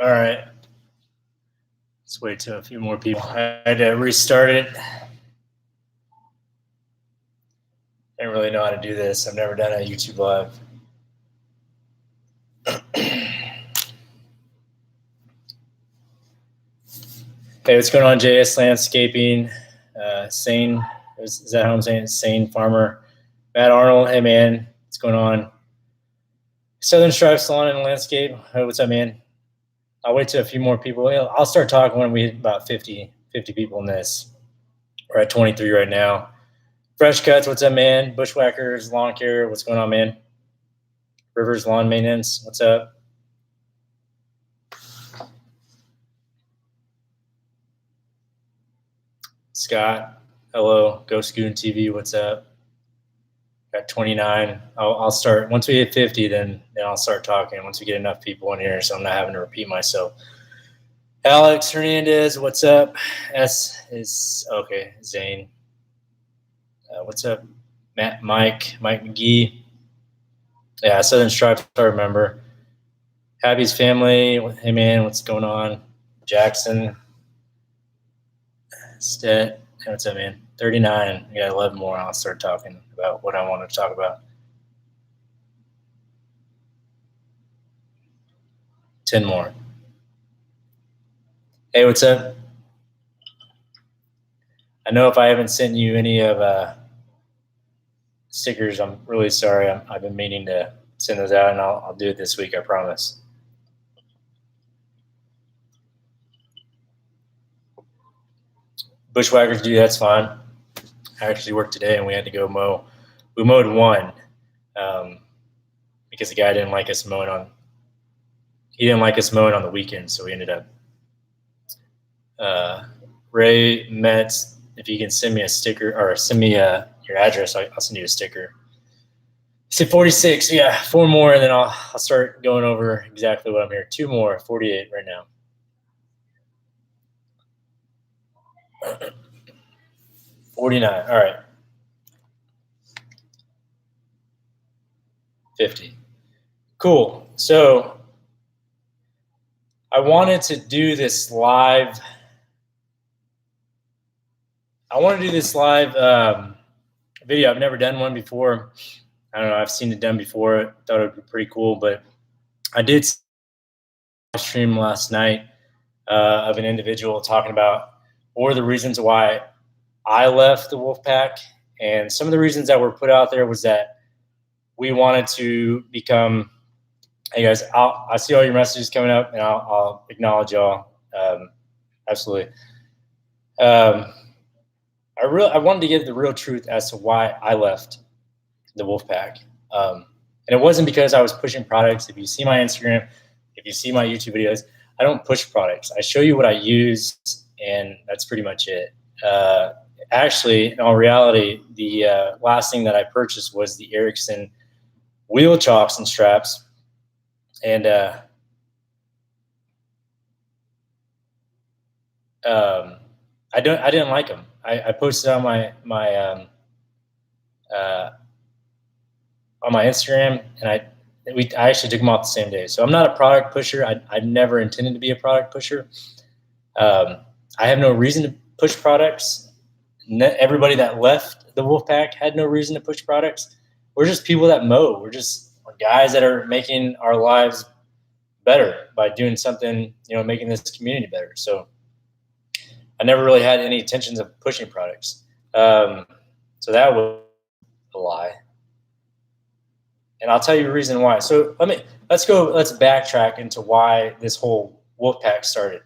All right. Let's wait till a few more people. I had to restart it. I didn't really know how to do this. I've never done a YouTube live. Hey, what's going on, JS Landscaping? Sane, is that how I'm saying it? Sane Farmer. Matt Arnold, hey man, what's going on? Southern Stripe Salon and Landscape, hey, what's up, man? I'll wait till a few more people. I'll start talking when we hit about 50 people in this. We're at 23 right now. Fresh Cuts, what's up, man? Bushwhackers, Lawn Care, what's going on, man? Rivers Lawn Maintenance, what's up? Scott, hello. Ghost Goon TV, what's up? Got 29. I'll start once we hit 50. Then I'll start talking. Once we get enough people in here, so I'm not having to repeat myself. Alex Hernandez, what's up? S is okay. Zane, what's up? Mike McGee. Yeah, Southern Stripes, I remember. Happy's family. Hey man, what's going on? Jackson. Stet. Hey, what's up, man? 39. I got 11 more. I'll start talking about what I want to talk about. 10 more. Hey, what's up? I know if I haven't sent you any of stickers, I'm really sorry. I've been meaning to send those out, and I'll do it this week, I promise. Bushwhackers, dude, that's fine. I actually worked today, and we had to go mow. We mowed one because the guy didn't like us mowing on. He didn't like us mowing on the weekend, so we ended up. Ray Metz, if you can send me a sticker or send me your address, I'll send you a sticker. Say 46, yeah, 4 more, and then I'll start going over exactly what I'm here. 2 more, 48 right now. 49, all right. 50. Cool. So I wanted to do this live. Video. I've never done one before. I don't know. I've seen it done before. Thought it would be pretty cool, but I did stream last night of an individual talking about what were the reasons why I left the Wolfpack, and some of the reasons that were put out there was that we wanted to become. Hey guys, I see all your messages coming up, and I'll acknowledge y'all. Absolutely. I wanted to get the real truth as to why I left the Wolfpack. And it wasn't because I was pushing products. If you see my Instagram, if you see my YouTube videos, I don't push products. I show you what I use, and that's pretty much it. Actually, in all reality, the last thing that I purchased was the Ericsson wheel chocks and straps. And I didn't like them. I posted on my Instagram, and I actually took them off the same day. So I'm not a product pusher. I never intended to be a product pusher. I have no reason to push products. Everybody that left the Wolfpack had no reason to push products. We're just people that mow. We're guys that are making our lives better by doing something, making this community better. So I never really had any intentions of pushing products. So that was a lie. And I'll tell you the reason why. So let's backtrack into why this whole Wolfpack started.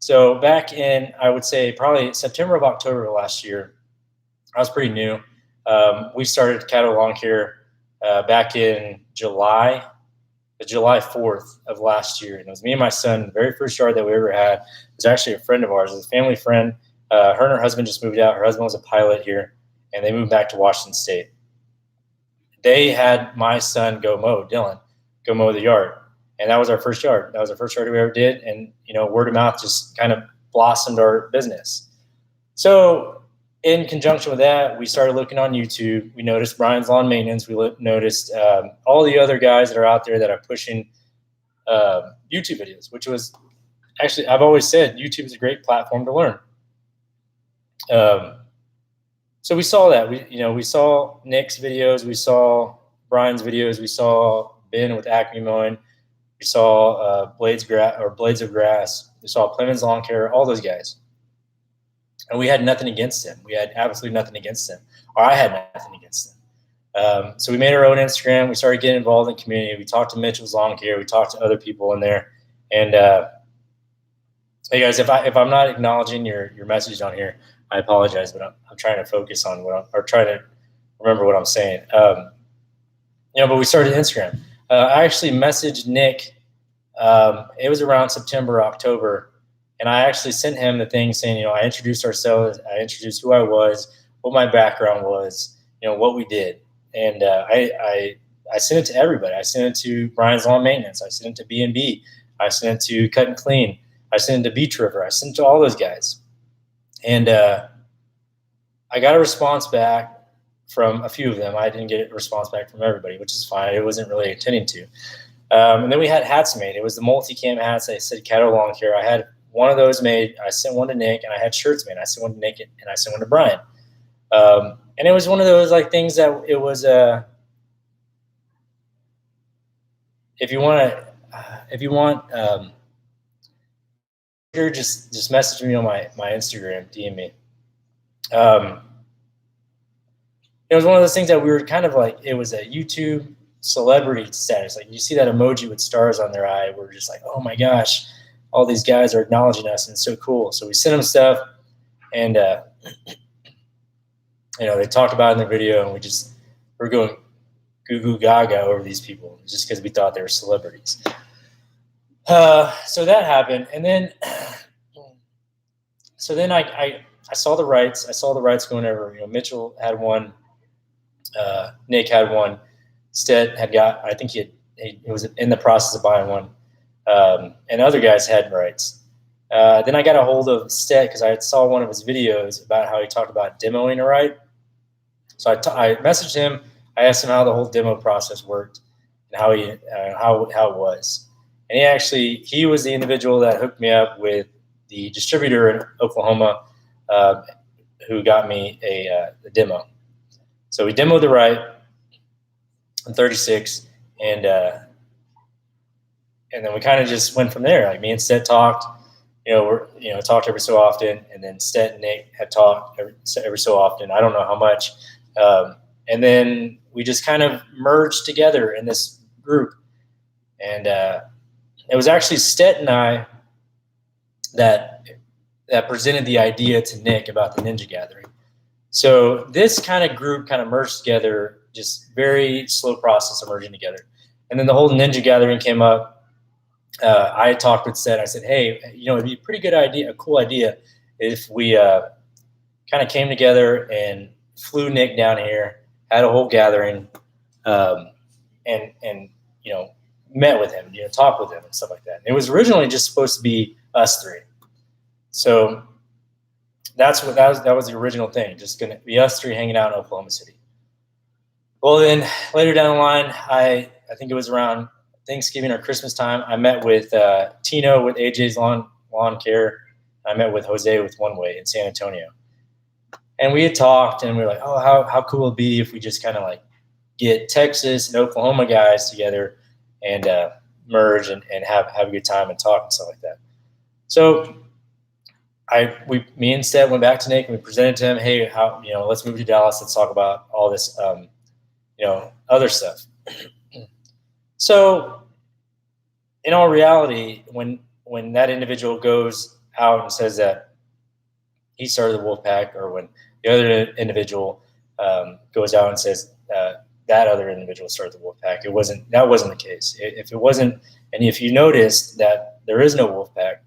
So back in, I would say probably September of October of last year, I was pretty new. We started CADDO Lawn Care back in July 4th of last year. And it was me and my son. The very first yard that we ever had was actually a friend of ours. It was a family friend. Her and her husband just moved out. Her husband was a pilot here, and they moved back to Washington State. They had my son go mow the yard. And that was our first yard. That was our first yard we ever did. And, word of mouth just kind of blossomed our business. So in conjunction with that, we started looking on YouTube. We noticed Brian's Lawn Maintenance. We noticed all the other guys that are out there that are pushing YouTube videos, which was actually, I've always said YouTube is a great platform to learn. So we saw that. We saw Nick's videos, we saw Brian's videos, we saw Ben with Acme Mowing, we saw Blades of Grass, we saw Clemens Lawn Care, all those guys. And we had nothing against them. We had absolutely nothing against them. Or I had nothing against them. So we made our own Instagram. We started getting involved in the community. We talked to Mitchell's Lawn Care. We talked to other people in there. And hey guys, if I'm not acknowledging your message on here, I apologize, but I'm trying to focus on or trying to remember what I'm saying. But we started Instagram. I actually messaged Nick. It was around September, October, and I actually sent him the thing saying, I introduced ourselves, I introduced who I was, what my background was, what we did, and I sent it to everybody. I sent it to Brian's Lawn Maintenance. I sent it to B&B. I sent it to Cut and Clean. I sent it to Beach River. I sent it to all those guys. And I got a response back from a few of them. I didn't get a response back from everybody, which is fine. I wasn't really intending to. And then we had hats made. It was the multi-cam hats. I said CADDO Lawn Care. I had one of those made. I sent one to Nick, and I had shirts made. I sent one to Nick, and I sent one to Brian. And it was one of those things that it was if you want, just message me on my Instagram, DM me. It was one of those things that we were kind of it was a YouTube celebrity status. You see that emoji with stars on their eye. We're just like, oh my gosh, all these guys are acknowledging us, and it's so cool. So we sent them stuff, and they talked about it in the video, and we're going goo goo gaga over these people just because we thought they were celebrities. So that happened, and then I saw the rights. I saw the rights going over. Mitchell had one. Nick had one. Stead had got. I think he was in the process of buying one, and other guys had rights. Then I got a hold of Stead because I saw one of his videos about how he talked about demoing a right. So I messaged him. I asked him how the whole demo process worked and how it was. And he was the individual that hooked me up with the distributor in Oklahoma, who got me a demo. So we demoed the right in 36, and then we kind of just went from there. Me and Stet talked, talked every so often, and then Stet and Nick had talked every so often. I don't know how much, and then we just kind of merged together in this group, and it was actually Stet and I that presented the idea to Nick about the Ninja Gathering. So this kind of group kind of merged together, just very slow process of merging together. And then the whole Ninja Gathering came up. I had talked with Seth. I said, hey, it'd be a pretty good idea, a cool idea if we kind of came together and flew Nick down here, had a whole gathering, and met with him, talked with him and stuff like that. And it was originally just supposed to be us three. So that was the original thing, just going to be us three hanging out in Oklahoma City. Well, then later down the line, I think it was around Thanksgiving or Christmas time, I met with Tino with AJ's Lawn Care. I met with Jose with One Way in San Antonio. And we had talked, and we were like, oh, how cool it would be if we just kind of get Texas and Oklahoma guys together and merge and have a good time and talk and stuff like that. So me and Seth went back to Nick and we presented to him, hey, let's move to Dallas. Let's talk about all this, other stuff. So in all reality, when that individual goes out and says that he started the wolf pack, or when the other individual goes out and says that other individual started the wolf pack, that wasn't the case. If it wasn't, and if you notice that there is no wolf pack,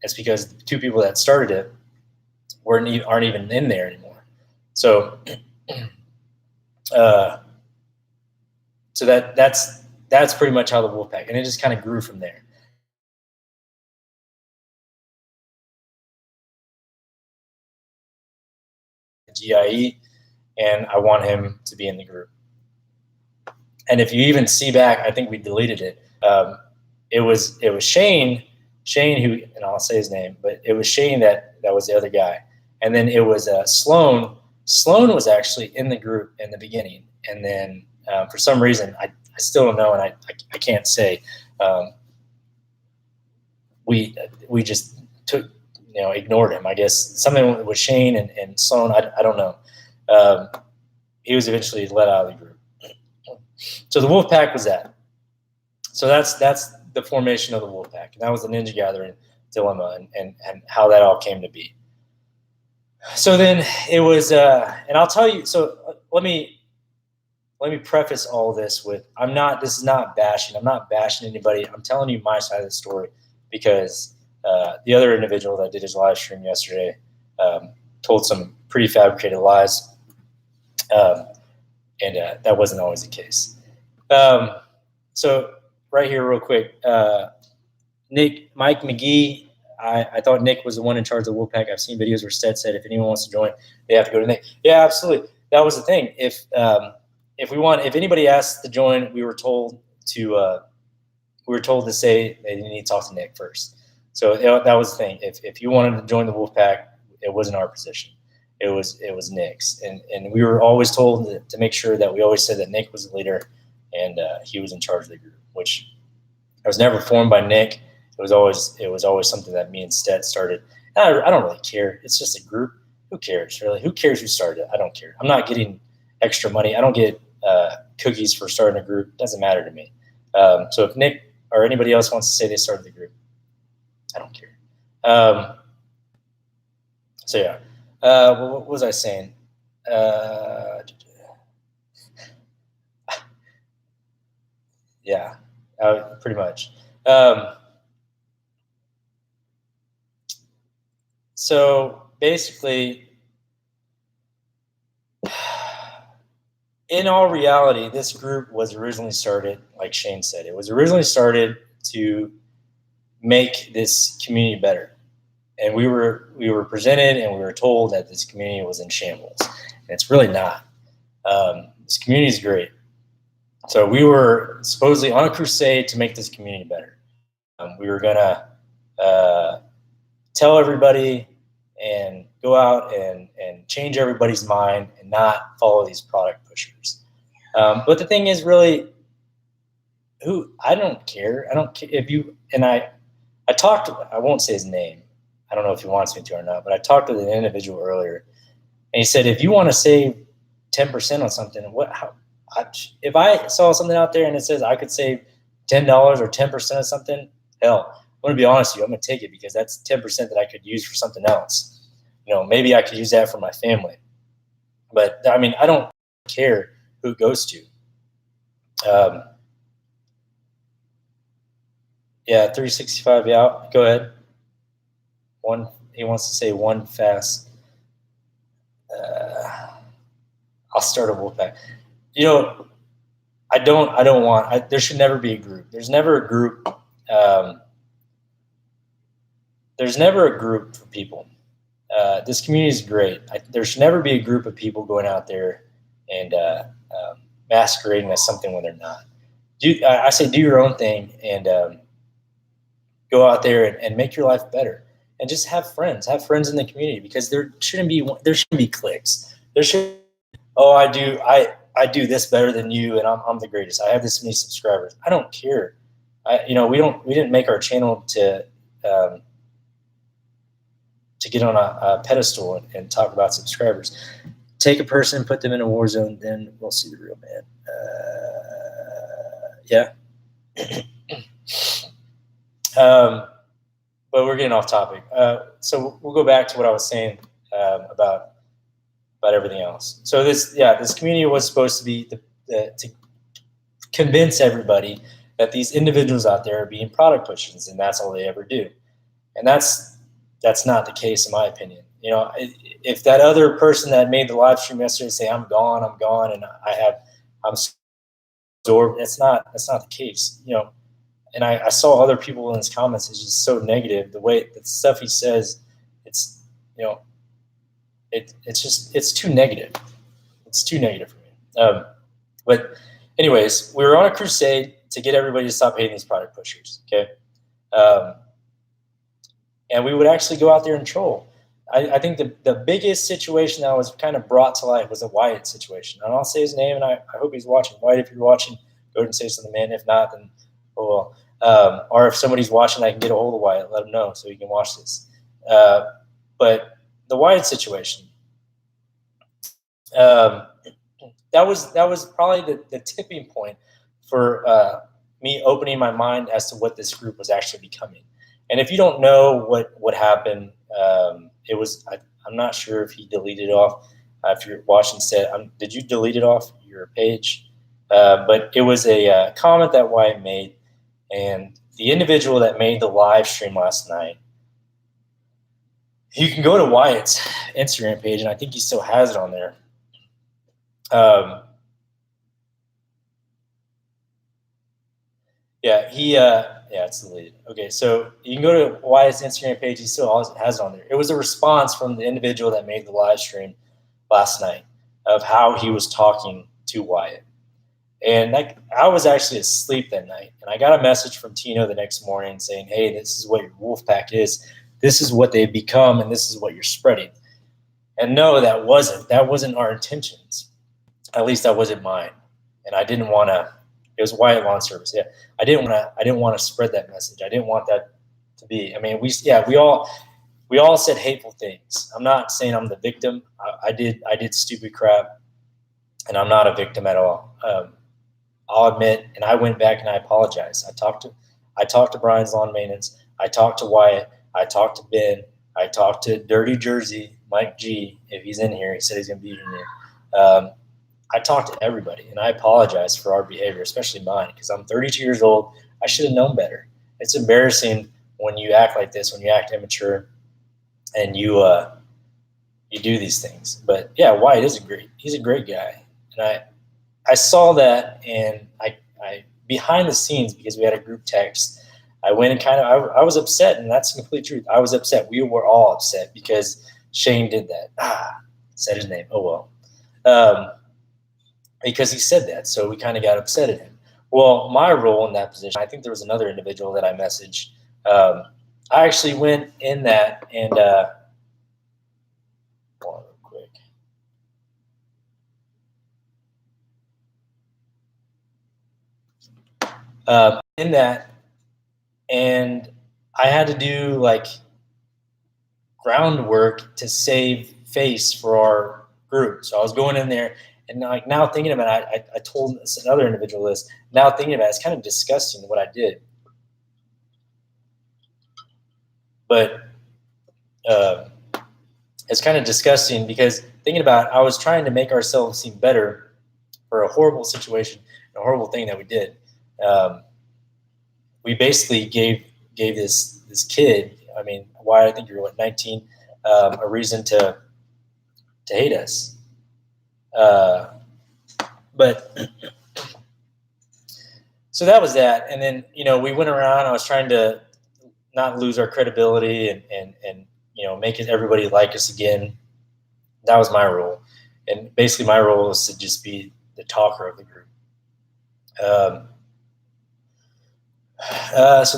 it's because the two people that started it aren't even in there anymore. So, so that's pretty much how the wolf pack, and it just kind of grew from there. GIE, and I want him to be in the group. And if you even see back, I think we deleted it, It was Shane who, and I'll say his name, but it was Shane that was the other guy. And then it was Sloan. Sloan was actually in the group in the beginning. And then for some reason, I still don't know, and I can't say. We just ignored him. I guess something with Shane and Sloan, I don't know. He was eventually let out of the group. So the Wolfpack was that. So that's the formation of the Wolfpack. And that was the Ninja Gathering dilemma and how that all came to be. So then it was, and I'll tell you, so let me preface all this with, this is not bashing. I'm not bashing anybody. I'm telling you my side of the story because the other individual that did his live stream yesterday told some pretty fabricated lies. And that wasn't always the case. So right here real quick, Mike McGee, I thought Nick was the one in charge of the Wolfpack. I've seen videos where Stead said if anyone wants to join, they have to go to Nick. Yeah, absolutely. That was the thing. If anybody asked to join, we were told to say they need to talk to Nick first. So that was the thing. If you wanted to join the Wolfpack, it wasn't our position. It was Nick's, and we were always told to make sure that we always said that Nick was the leader and he was in charge of the group, which I was never formed by Nick. It was always something that me and Stead started. And I don't really care. It's just a group. Who cares, really? Who cares who started it? I don't care. I'm not getting extra money. I don't get cookies for starting a group. It doesn't matter to me. So if Nick or anybody else wants to say they started the group, I don't care. So yeah. What was I saying? Yeah, pretty much. So basically, in all reality, this group was originally started, like Shane said, it was originally started to make this community better. And we were presented and we were told that this community was in shambles. And it's really not. This community is great. So we were supposedly on a crusade to make this community better. We were going to tell everybody and go out and change everybody's mind and not follow these product pushers. But the thing is, really, I don't care. I don't care if you, and I talked, I won't say his name. I don't know if he wants me to or not, but I talked to the individual earlier, and he said, if you want to save 10% on something, if I saw something out there and it says I could save $10 or 10% of something, hell, I'm going to be honest with you, I'm going to take it because that's 10% that I could use for something else. Maybe I could use that for my family. But I mean, I don't care who it goes to. Yeah, 365. Yeah, go ahead. He wants to say one fast. I'll start a Wolfpack. I don't want. There should never be a group. There's never a group. There's never a group for people. This community is great. There should never be a group of people going out there and masquerading as something when they're not. I say do your own thing and go out there and make your life better. And just have friends in the community, because there shouldn't be cliques. There should, I do this better than you, and I'm the greatest. I have this many subscribers. I don't care. We didn't make our channel to get on a pedestal and talk about subscribers. Take a person, put them in a war zone, then we'll see the real man. Yeah. But we're getting off topic. So we'll go back to what I was saying about everything else. So this community was supposed to be to convince everybody that these individuals out there are being product pushers, and that's all they ever do. And that's not the case, in my opinion. If that other person that made the live stream yesterday say I'm gone, and I'm absorbed, that's not the case. And I saw other people in his comments. It's just so negative. The way the stuff he says, it's too negative. It's too negative for me. But anyways, we were on a crusade to get everybody to stop hating these product pushers. Okay. And we would actually go out there and troll. I think the biggest situation that was kind of brought to light was a Wyatt situation. And I'll say his name, and I hope he's watching. Wyatt, if you're watching, go ahead and say something, man. If not, then oh well. Or if somebody's watching, I can get a hold of Wyatt, let him know so he can watch this. But the Wyatt situation, that was probably the tipping point for me opening my mind as to what this group was actually becoming. And if you don't know what happened, it was I'm not sure if he deleted it off. If you're watching, did you delete it off your page? But it was a comment that Wyatt made, and the individual that made the live stream last night. You can go to Wyatt's Instagram page, and I think he still has it on there. Yeah, it's deleted. Okay, so you can go to Wyatt's Instagram page. He still has it on there. It was a response from the individual that made the live stream last night of how he was talking to Wyatt. And I was actually asleep that night, and I got a message from Tino the next morning saying, hey, this is what your wolf pack is. This is what they've become, and this is what you're spreading. And no, that wasn't our intentions. At least that wasn't mine. And I didn't want to. It was Wyatt Lawn Service. Yeah, I didn't want to spread that message. I didn't want that to be. I mean, we all said hateful things. I'm not saying I'm the victim. I did stupid crap, and I'm not a victim at all. I'll admit, and I went back and I apologized. I talked to Brian's Lawn Maintenance. I talked to Wyatt. I talked to Ben. I talked to Dirty Jersey, Mike G. If he's in here, he said he's going to be in here. I talked to everybody, and I apologize for our behavior, especially mine, because I'm 32 years old. I should have known better. It's embarrassing when you act like this, when you act immature, and you do these things. But yeah, Wyatt is he's a great guy, and I saw that, and I behind the scenes, because we had a group text, I went and I was upset, and that's the complete truth. I was upset. We were all upset because Shane did that. Said his name. Oh well. Because he said that, so we kind of got upset at him. Well, my role in that position, I think there was another individual that I messaged. I actually went in that and hold on real quick. In that, and I had to do like groundwork to save face for our group. So I was going in there. And like now thinking about it, I told another individual this. Now thinking about it, it's kind of disgusting what I did. But it's kind of disgusting because thinking about it, I was trying to make ourselves seem better for a horrible situation, a horrible thing that we did. We basically gave this kid, I mean, why I think you were 19, a reason to hate us. But so that was that. And then, we went around, I was trying to not lose our credibility and make everybody like us again. That was my role. And basically my role was to just be the talker of the group. So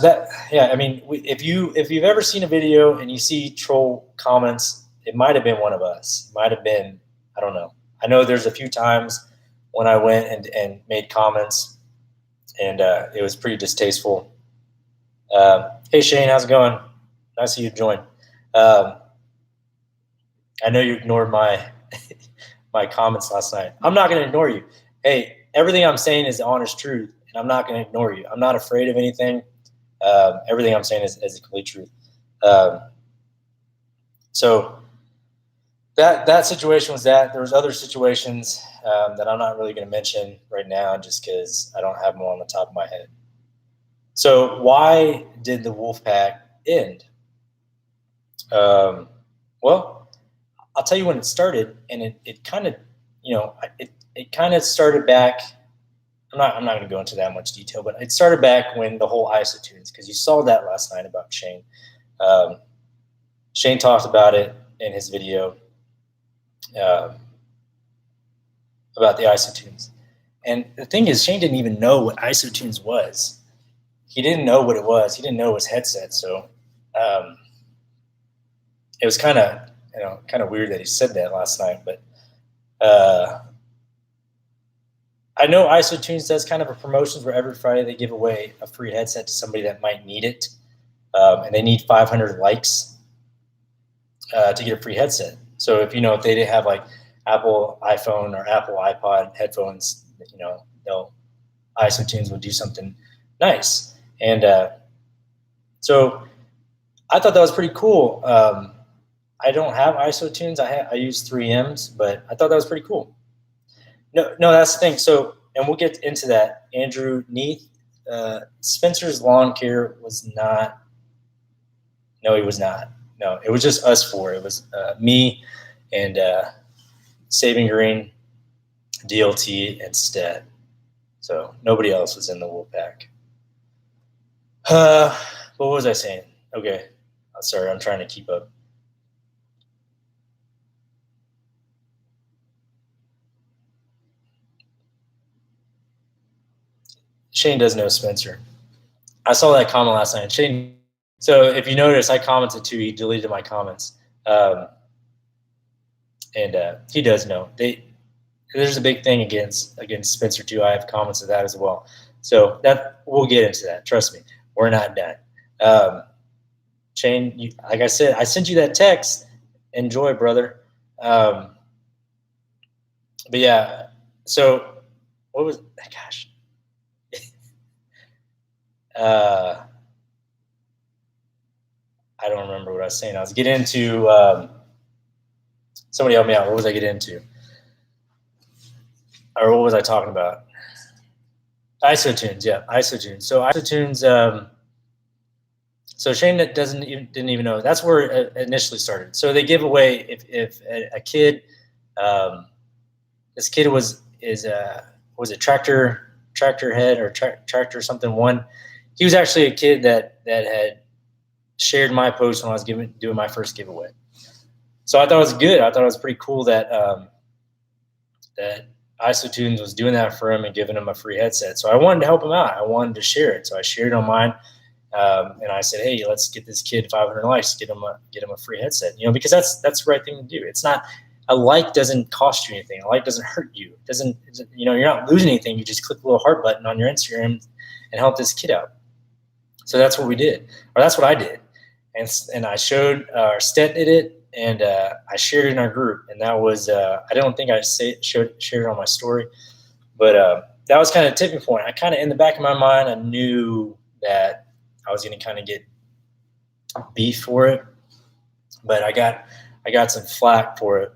that, yeah, I mean, if you've ever seen a video and you see troll comments, it might've been one of us. It might've been, I don't know. I know there's a few times when I went and made comments, and it was pretty distasteful. Hey, Shane, how's it going? Nice of you to join. I know you ignored my my comments last night. I'm not going to ignore you. Hey, everything I'm saying is the honest truth, and I'm not going to ignore you. I'm not afraid of anything. Everything I'm saying is the complete truth. So that situation was that. There was other situations that I'm not really going to mention right now just because I don't have them on the top of my head. So why did the wolf pack end? Well, I'll tell you when it started, and it kind of, it kind of started back. I'm not going to go into that much detail, but it started back when the whole isotunes, because you saw that last night about Shane. Shane talked about it in his video about the isotunes. And the thing is, Shane didn't even know what IsoTunes was. He didn't know what it was. He didn't know it was headset. So it was kind of weird that he said that last night. But I know IsoTunes does kind of a promotions where every Friday they give away a free headset to somebody that might need it, and they need 500 likes to get a free headset. So if they didn't have like Apple iPhone or Apple iPod headphones, IsoTunes would do something nice. And so I thought that was pretty cool. I don't have IsoTunes. I use 3Ms, but I thought that was pretty cool. No, that's the thing. So, and we'll get into that. Andrew Neath, Spencer's lawn care was not. No, he was not. No, it was just us four. It was me and Saving Green, DLT, and Stead. So nobody else was in the Wolfpack. What was I saying? Okay, sorry, I'm trying to keep up. Shane does know Spencer. I saw that comment last night. Shane. So if you notice, I commented too. He deleted my comments, and he does know. There's a big thing against Spencer too. I have comments of that as well. So that we'll get into that. Trust me, we're not done. Shane, like I said, I sent you that text. Enjoy, brother. But yeah. So what was? Gosh. I don't remember what I was saying. I was getting into. Somebody help me out. What was I getting into? Or what was I talking about? IsoTunes, yeah, IsoTunes. So IsoTunes. So Shane didn't even know. That's where it initially started. So they give away if a kid, this kid was a tractor head or tractor something one. He was actually a kid that had shared my post when I was doing my first giveaway. So I thought it was good. I thought it was pretty cool that that IsoTunes was doing that for him and giving him a free headset. So I wanted to help him out. I wanted to share it. So I shared it on mine. And I said, hey, let's get this kid 500 likes, get him a free headset, because that's the right thing to do. It's not, a like doesn't cost you anything. A like doesn't hurt you. It doesn't, you're not losing anything. You just click the little heart button on your Instagram and help this kid out. So that's what we did, or that's what I did. And I showed, Stet did it, and I shared it in our group. And that was, I don't think I shared it on my story, but that was kind of a tipping point. I kind of, in the back of my mind, I knew that I was going to kind of get beef for it, but I got some flack for it.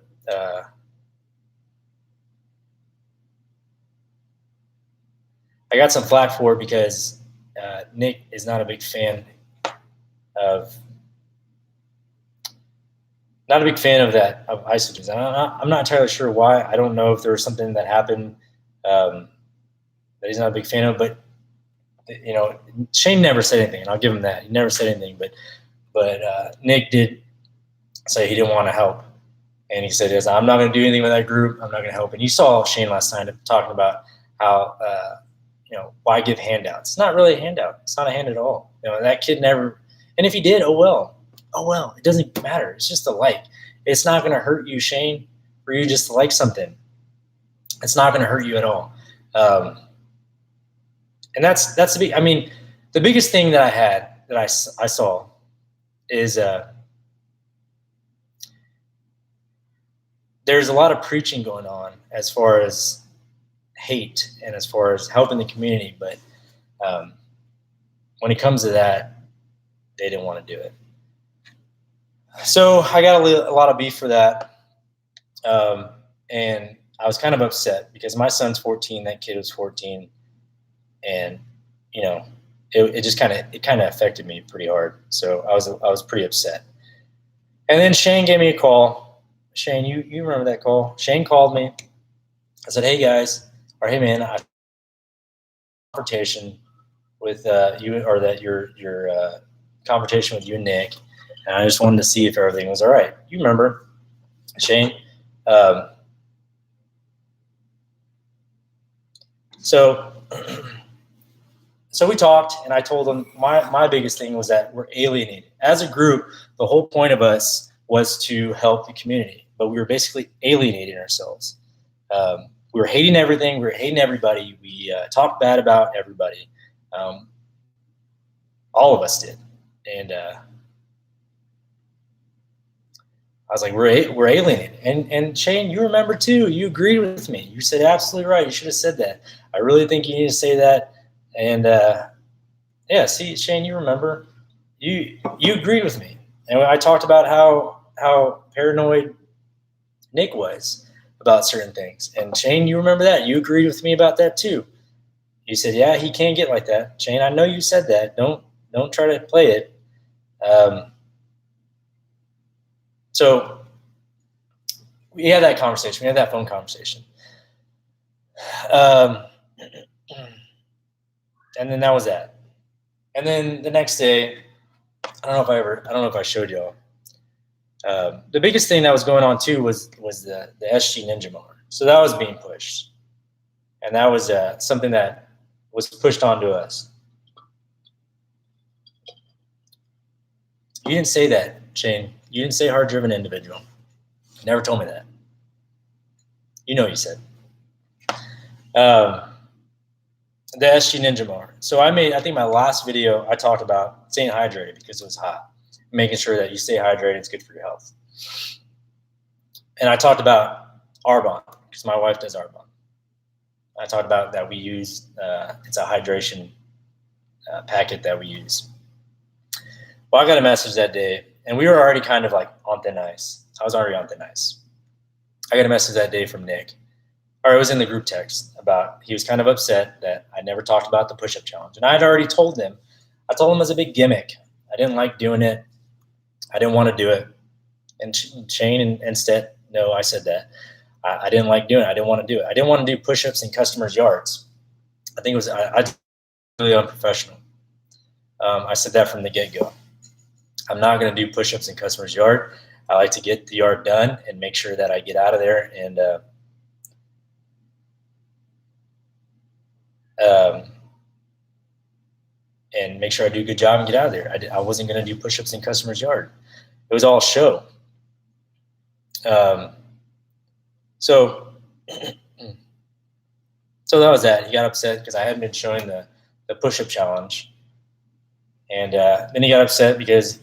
I got some flack for it because Nick is not a big fan of that, of IsoTunes. I'm not entirely sure why. I don't know if there was something that happened that he's not a big fan of, but Shane never said anything, and I'll give him that. He never said anything, but Nick did say he didn't want to help, and he said, "I'm not going to do anything with that group. I'm not going to help." And you saw Shane last night talking about how why give handouts? It's not really a handout. It's not a hand at all. That kid never. And if he did, oh well. It doesn't matter. It's just a like. It's not going to hurt you, Shane, for you just to like something. It's not going to hurt you at all. And that's the big. I mean, the biggest thing that I saw is there's a lot of preaching going on as far as hate and as far as helping the community, but when it comes to that, they didn't want to do it. So I got a lot of beef for that, and I was kind of upset because my son's 14, that kid was 14, and it just kind of affected me pretty hard. So I was pretty upset. And then Shane gave me a call. Shane, you remember that call? Shane called me. I said, "Hey guys," or "Hey man, I have a confrontation with you, or that your confrontation with you and Nick, and I just wanted to see if everything was all right." You remember, Shane? So, so we talked, and I told him my biggest thing was that we're alienated. As a group, the whole point of us was to help the community, but we were basically alienating ourselves. We were hating everything. We were hating everybody. We talked bad about everybody. All of us did. And I was like, we're alienated. And Shane, you remember too. You agreed with me. You said absolutely right. You should have said that. I really think you need to say that. And yeah, see, Shane, you remember. You agreed with me. And I talked about how paranoid Nick was about certain things. And Shane, you remember that. You agreed with me about that too. You said, yeah, he can't get like that. Shane, I know you said that. Don't try to play it. So we had that conversation. We had that phone conversation. And then that was that. And then the next day, I don't know if I showed y'all. The biggest thing that was going on too was the SG Ninja mower. So that was being pushed. And that was something that was pushed onto us. You didn't say that, Shane. You didn't say hard-driven individual. You never told me that. You know you said. The SG Ninja mower. So I think my last video, I talked about staying hydrated because it was hot. Making sure that you stay hydrated, it's good for your health. And I talked about Arbonne because my wife does Arbonne. I talked about that we use, it's a hydration packet that we use. Well, I got a message that day, and we were already kind of like on thin ice. I was already on thin ice. I got a message that day from Nick, or it was in the group text about, he was kind of upset that I never talked about the push-up challenge. And I had already told him, I told him it was a big gimmick. I didn't like doing it. I didn't want to do it. And Shane and Stet, no, I said that. I didn't like doing it. I didn't want to do it. I didn't want to do push-ups in customers' yards. I think it was really unprofessional. I said that from the get-go. I'm not going to do push-ups in customers' yard. I like to get the yard done and make sure that I get out of there and make sure I do a good job and get out of there. I wasn't going to do push-ups in customers' yard. It was all show. So that was that. He got upset because I hadn't been showing the push-up challenge. And then he got upset because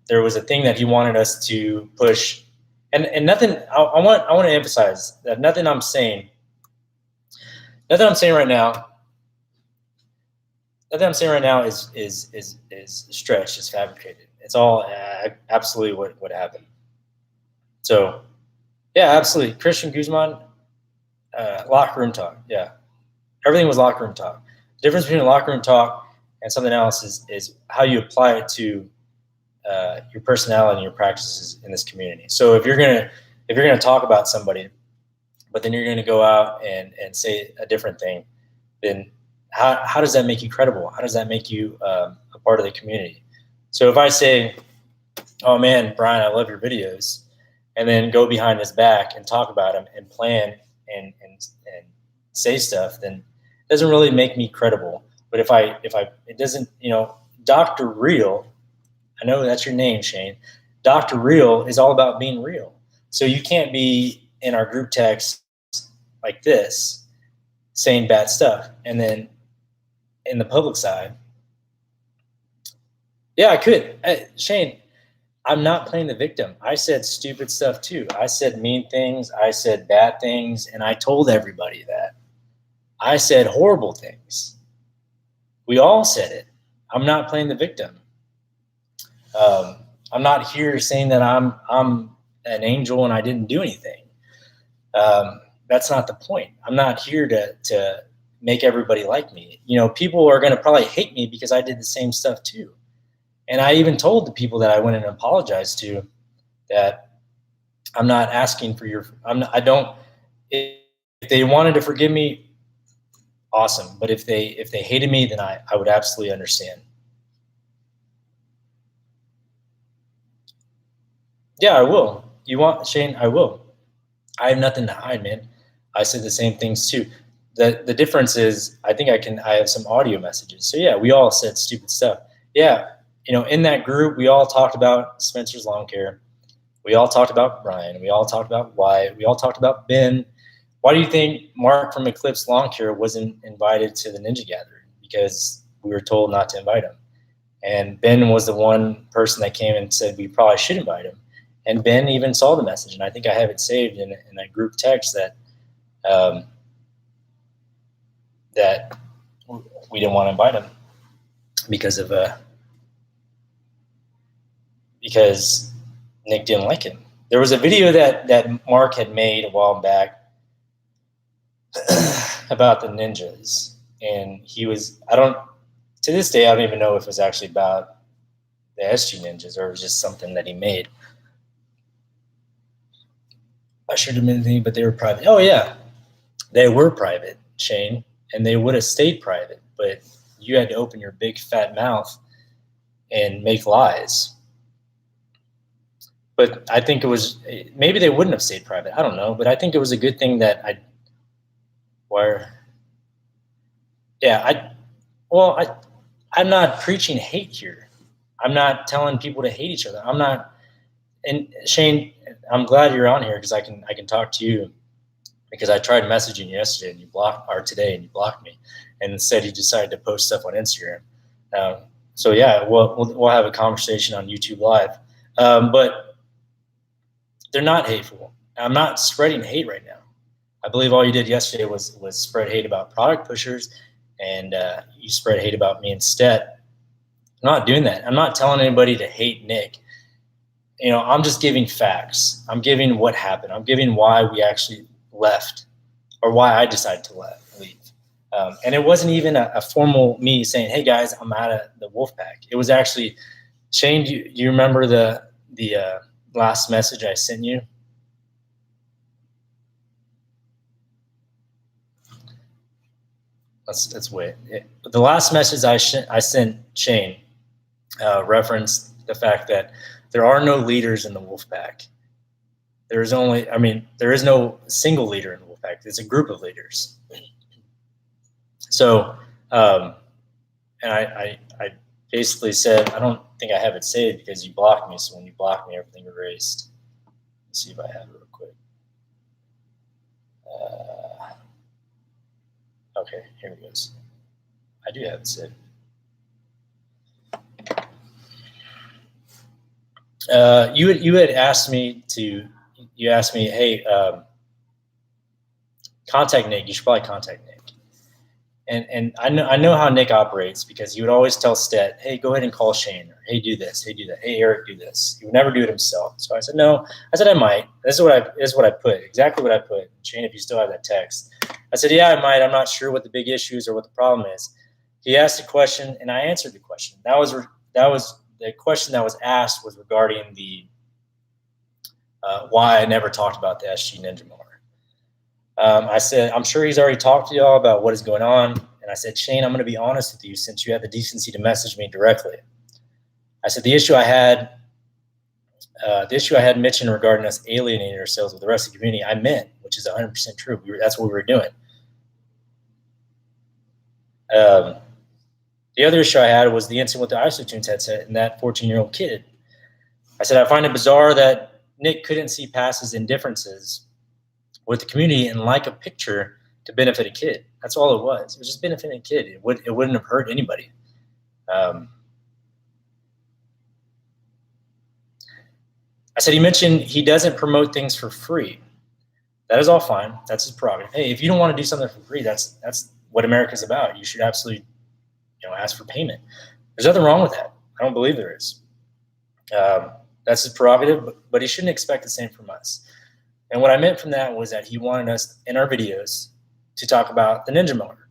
there was a thing that he wanted us to push. And nothing, I want to emphasize that nothing I'm saying right now is stretched, is fabricated. It's all absolutely what happened. So, yeah, absolutely. Christian Guzman, locker room talk. Yeah, everything was locker room talk. The difference between locker room talk and something else is how you apply it to your personality and your practices in this community. So if you're gonna talk about somebody, but then you're gonna go out and say a different thing, then how does that make you credible? How does that make you a part of the community? So if I say, "Oh man, Brian, I love your videos," and then go behind his back and talk about him and plan and say stuff, then it doesn't really make me credible. But if it doesn't, Dr. Real, I know that's your name, Shane. Dr. Real is all about being real. So you can't be in our group text like this saying bad stuff. And then in the public side, yeah, I could. Shane, I'm not playing the victim. I said stupid stuff too. I said mean things. I said bad things. And I told everybody that. I said horrible things. We all said it. I'm not playing the victim. I'm not here saying that I'm an angel and I didn't do anything. That's not the point. I'm not here to make everybody like me. People are going to probably hate me because I did the same stuff too. And I even told the people that I went and apologized to that I'm not asking for if they wanted to forgive me, awesome. But if they hated me, then I would absolutely understand. Yeah, I will. You want, Shane? I will. I have nothing to hide, man. I said the same things too. the difference is I think I have some audio messages. So yeah, we all said stupid stuff. Yeah, in that group, we all talked about Spencer's Lawn Care. We all talked about Brian. We all talked about Wyatt. We all talked about Ben. Why do you think Mark from Eclipse Lawn Care wasn't invited to the Ninja Gathering? Because we were told not to invite him. And Ben was the one person that came and said we probably should invite him. And Ben even saw the message, and I think I have it saved in that group text that that we didn't want to invite him because Nick didn't like him. There was a video that Mark had made a while back about the ninjas, and to this day I don't even know if it was actually about the SG ninjas or it was just something that he made. I should have been, but they were private. Oh yeah, they were private, Shane, and they would have stayed private, but you had to open your big fat mouth and make lies. But I think maybe they wouldn't have stayed private. I don't know, but I think it was a good thing that I'm not preaching hate here. I'm not telling people to hate each other. I'm not. And Shane, I'm glad you're on here because I can talk to you, because I tried messaging you yesterday and today and you blocked me, and instead you decided to post stuff on Instagram. So yeah, we'll have a conversation on YouTube Live, but they're not hateful. I'm not spreading hate right now. I believe all you did yesterday was spread hate about product pushers, and you spread hate about me instead. I'm not doing that. I'm not telling anybody to hate Nick. I'm just giving facts. I'm giving what happened. I'm giving why we actually left, or why I decided to leave. And it wasn't even a formal me saying, "Hey guys, I'm out of the Wolfpack." It was actually, Shane. Do you remember the last message I sent you? Let's wait. The last message I sent Shane referenced the fact that there are no leaders in the Wolfpack. There is no single leader in the Wolfpack. It's a group of leaders. So, and I basically said, I don't think I have it saved because you blocked me. So when you blocked me, everything erased. Let's see if I have it real quick. Okay, here it goes. I do have it saved. You had asked me hey, contact Nick. You should probably contact Nick. And I know how Nick operates, because he would always tell Stet, hey, go ahead and call Shane, or hey, do this, hey, do that, hey, Eric, do this. He would never do it himself. So I said, no. I said I might. This is what I put. Exactly what I put. Shane, if you still have that text. I said, yeah, I might. I'm not sure what the big issue is or what the problem is. He asked a question, and I answered the question. That was the question that was asked was regarding the why I never talked about the SG Ninja mower. I said, I'm sure he's already talked to y'all about what is going on. And I said, Shane, I'm going to be honest with you, since you had the decency to message me directly. I said, the issue I had mentioned regarding us alienating ourselves with the rest of the community, I meant, which is 100% true. That's what we were doing. The other issue I had was the incident with the IsoTunes headset and that 14-year-old kid. I said, I find it bizarre that Nick couldn't see past his indifferences with the community and like a picture to benefit a kid. That's all it was. It was just benefiting a kid. It wouldn't have hurt anybody. I said, he mentioned he doesn't promote things for free. That is all fine. That's his prerogative. Hey, if you don't want to do something for free, that's what America's about. You should absolutely, ask for payment. There's nothing wrong with that. I don't believe there is. That's his prerogative, but he shouldn't expect the same from us. And what I meant from that was that he wanted us in our videos to talk about the Ninja mower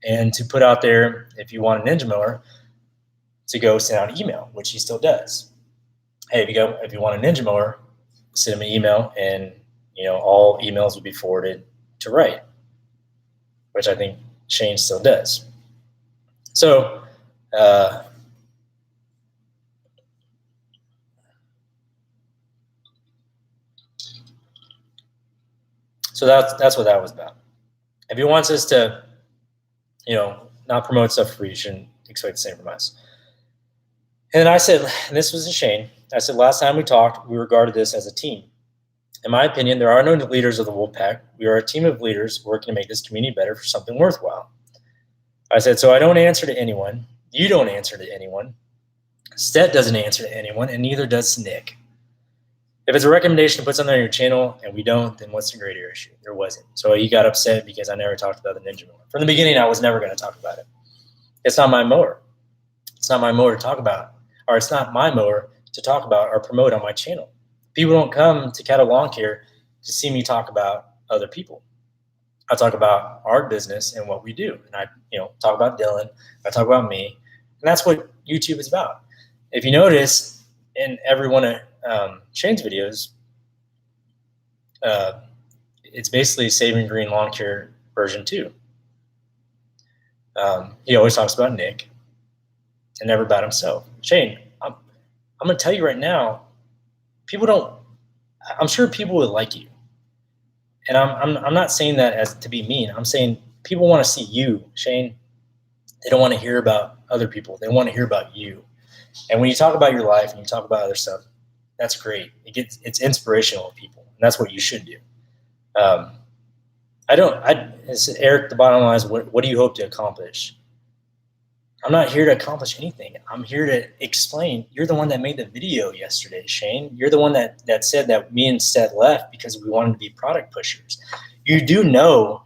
and to put out there, if you want a Ninja mower, to go send out an email, which he still does. Hey, if you want a Ninja mower, send him an email, and all emails will be forwarded to Wright, which I think Shane still does. So that's what that was about. If he wants us to, not promote stuff for free, you shouldn't expect the same from us. And then I said, and this was a Shane, I said, last time we talked, we regarded this as a team. In my opinion, there are no leaders of the Wolfpack. We are a team of leaders working to make this community better for something worthwhile. I said, so I don't answer to anyone. You don't answer to anyone. Stet doesn't answer to anyone, and neither does Nick. If it's a recommendation to put something on your channel and we don't, then what's the greater issue? There wasn't. So he got upset because I never talked about the Ninja mower. From the beginning, I was never going to talk about it. It's not my mower. It's not my mower to talk about, or it's not my mower to talk about or promote on my channel. People don't come to CADDO Lawn Care to see me talk about other people. I talk about our business and what we do. And I, talk about Dylan. I talk about me. And that's what YouTube is about. If you notice in every one of Shane's videos, it's basically Saving Green Lawn Care version 2. He always talks about Nick and never about himself. Shane, I'm going to tell you right now, I'm sure people would like you. And I'm not saying that as to be mean. I'm saying people want to see you, Shane. They don't want to hear about other people. They want to hear about you. And when you talk about your life and you talk about other stuff, that's great. It's inspirational to people, and that's what you should do. Eric, the bottom line is, what do you hope to accomplish? I'm not here to accomplish anything. I'm here to explain. You're the one that made the video yesterday, Shane. You're the one that said that me and Stet left because we wanted to be product pushers. You do know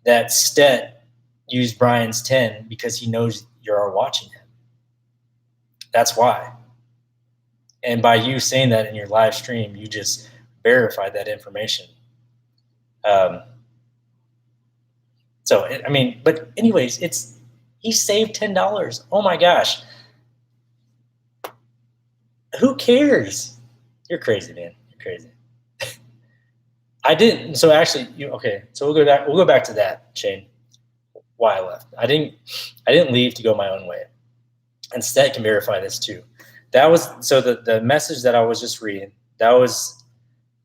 that Stet used Brian's 10 because he knows you're watching him. That's why. And by you saying that in your live stream, you just verified that information. But anyways, he saved $10. Oh my gosh. Who cares? You're crazy, man. You're crazy. I didn't. So actually, okay. So we'll go back to that, Shane. Why I left. I didn't leave to go my own way. And Stet can verify this too. That was the message that I was just reading. That was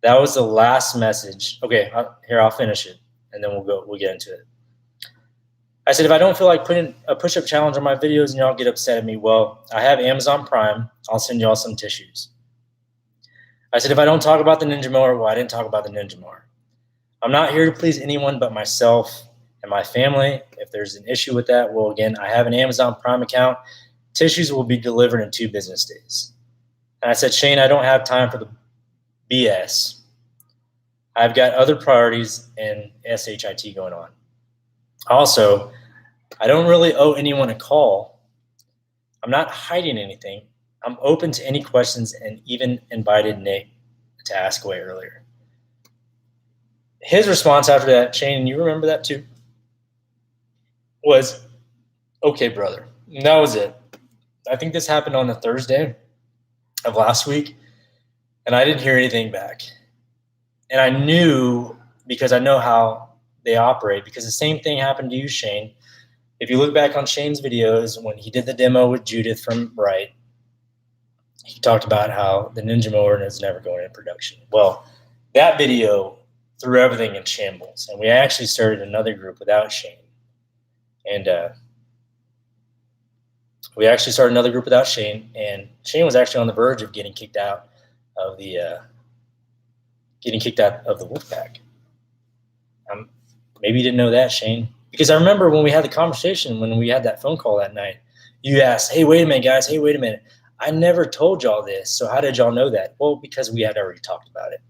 the last message. Okay, I'll finish it, and then we'll get into it. I said, if I don't feel like putting a push-up challenge on my videos and y'all get upset at me, well, I have Amazon Prime. I'll send y'all some tissues. I said, if I don't talk about the Ninja mower, well, I didn't talk about the Ninja mower. I'm not here to please anyone but myself and my family. If there's an issue with that, well, again, I have an Amazon Prime account. Tissues will be delivered in 2 business days. And I said, Shane, I don't have time for the BS. I've got other priorities and SHIT going on. Also, I don't really owe anyone a call. I'm not hiding anything. I'm open to any questions and even invited Nick to ask away earlier. His response after that, Shane, you remember that too, was, okay, brother. And that was it. I think this happened on the Thursday of last week, and I didn't hear anything back. And I knew, because I know how they operate, because the same thing happened to you, Shane. If you look back on Shane's videos, when he did the demo with Judith from Wright, he talked about how the Ninja mower is never going into production. Well, that video threw everything in shambles, and we actually started another group without Shane. And Shane was actually on the verge of getting kicked out of the Wolfpack. Maybe you didn't know that, Shane, because I remember when we had the conversation, when we had that phone call that night, you asked, hey, wait a minute, guys. Hey, wait a minute. I never told y'all this. So how did y'all know that? Well, because we had already talked about it.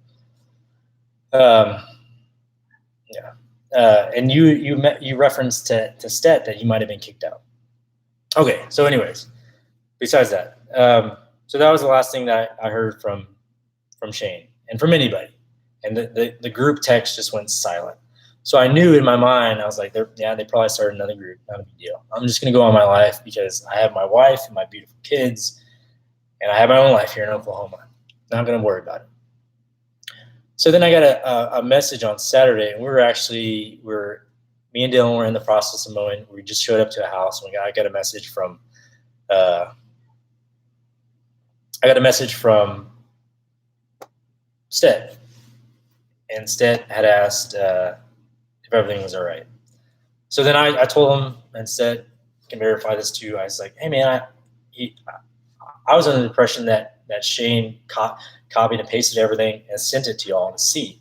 And you referenced to Stet that you might have been kicked out. Okay. So anyways, besides that, so that was the last thing that I heard from Shane and from anybody. And the group text just went silent. So I knew in my mind, I was like, they probably started another group. Not a big deal. I'm just going to go on my life because I have my wife and my beautiful kids, and I have my own life here in Oklahoma. Not going to worry about it. So then I got a message on Saturday, and me and Dylan were in the process of mowing. We just showed up to a house, and I got a message from Stet. And Stet had asked if everything was all right. So then I told him and said, can verify this too. I was like, hey man, I was under the impression that Shane copied and pasted everything and sent it to y'all to see.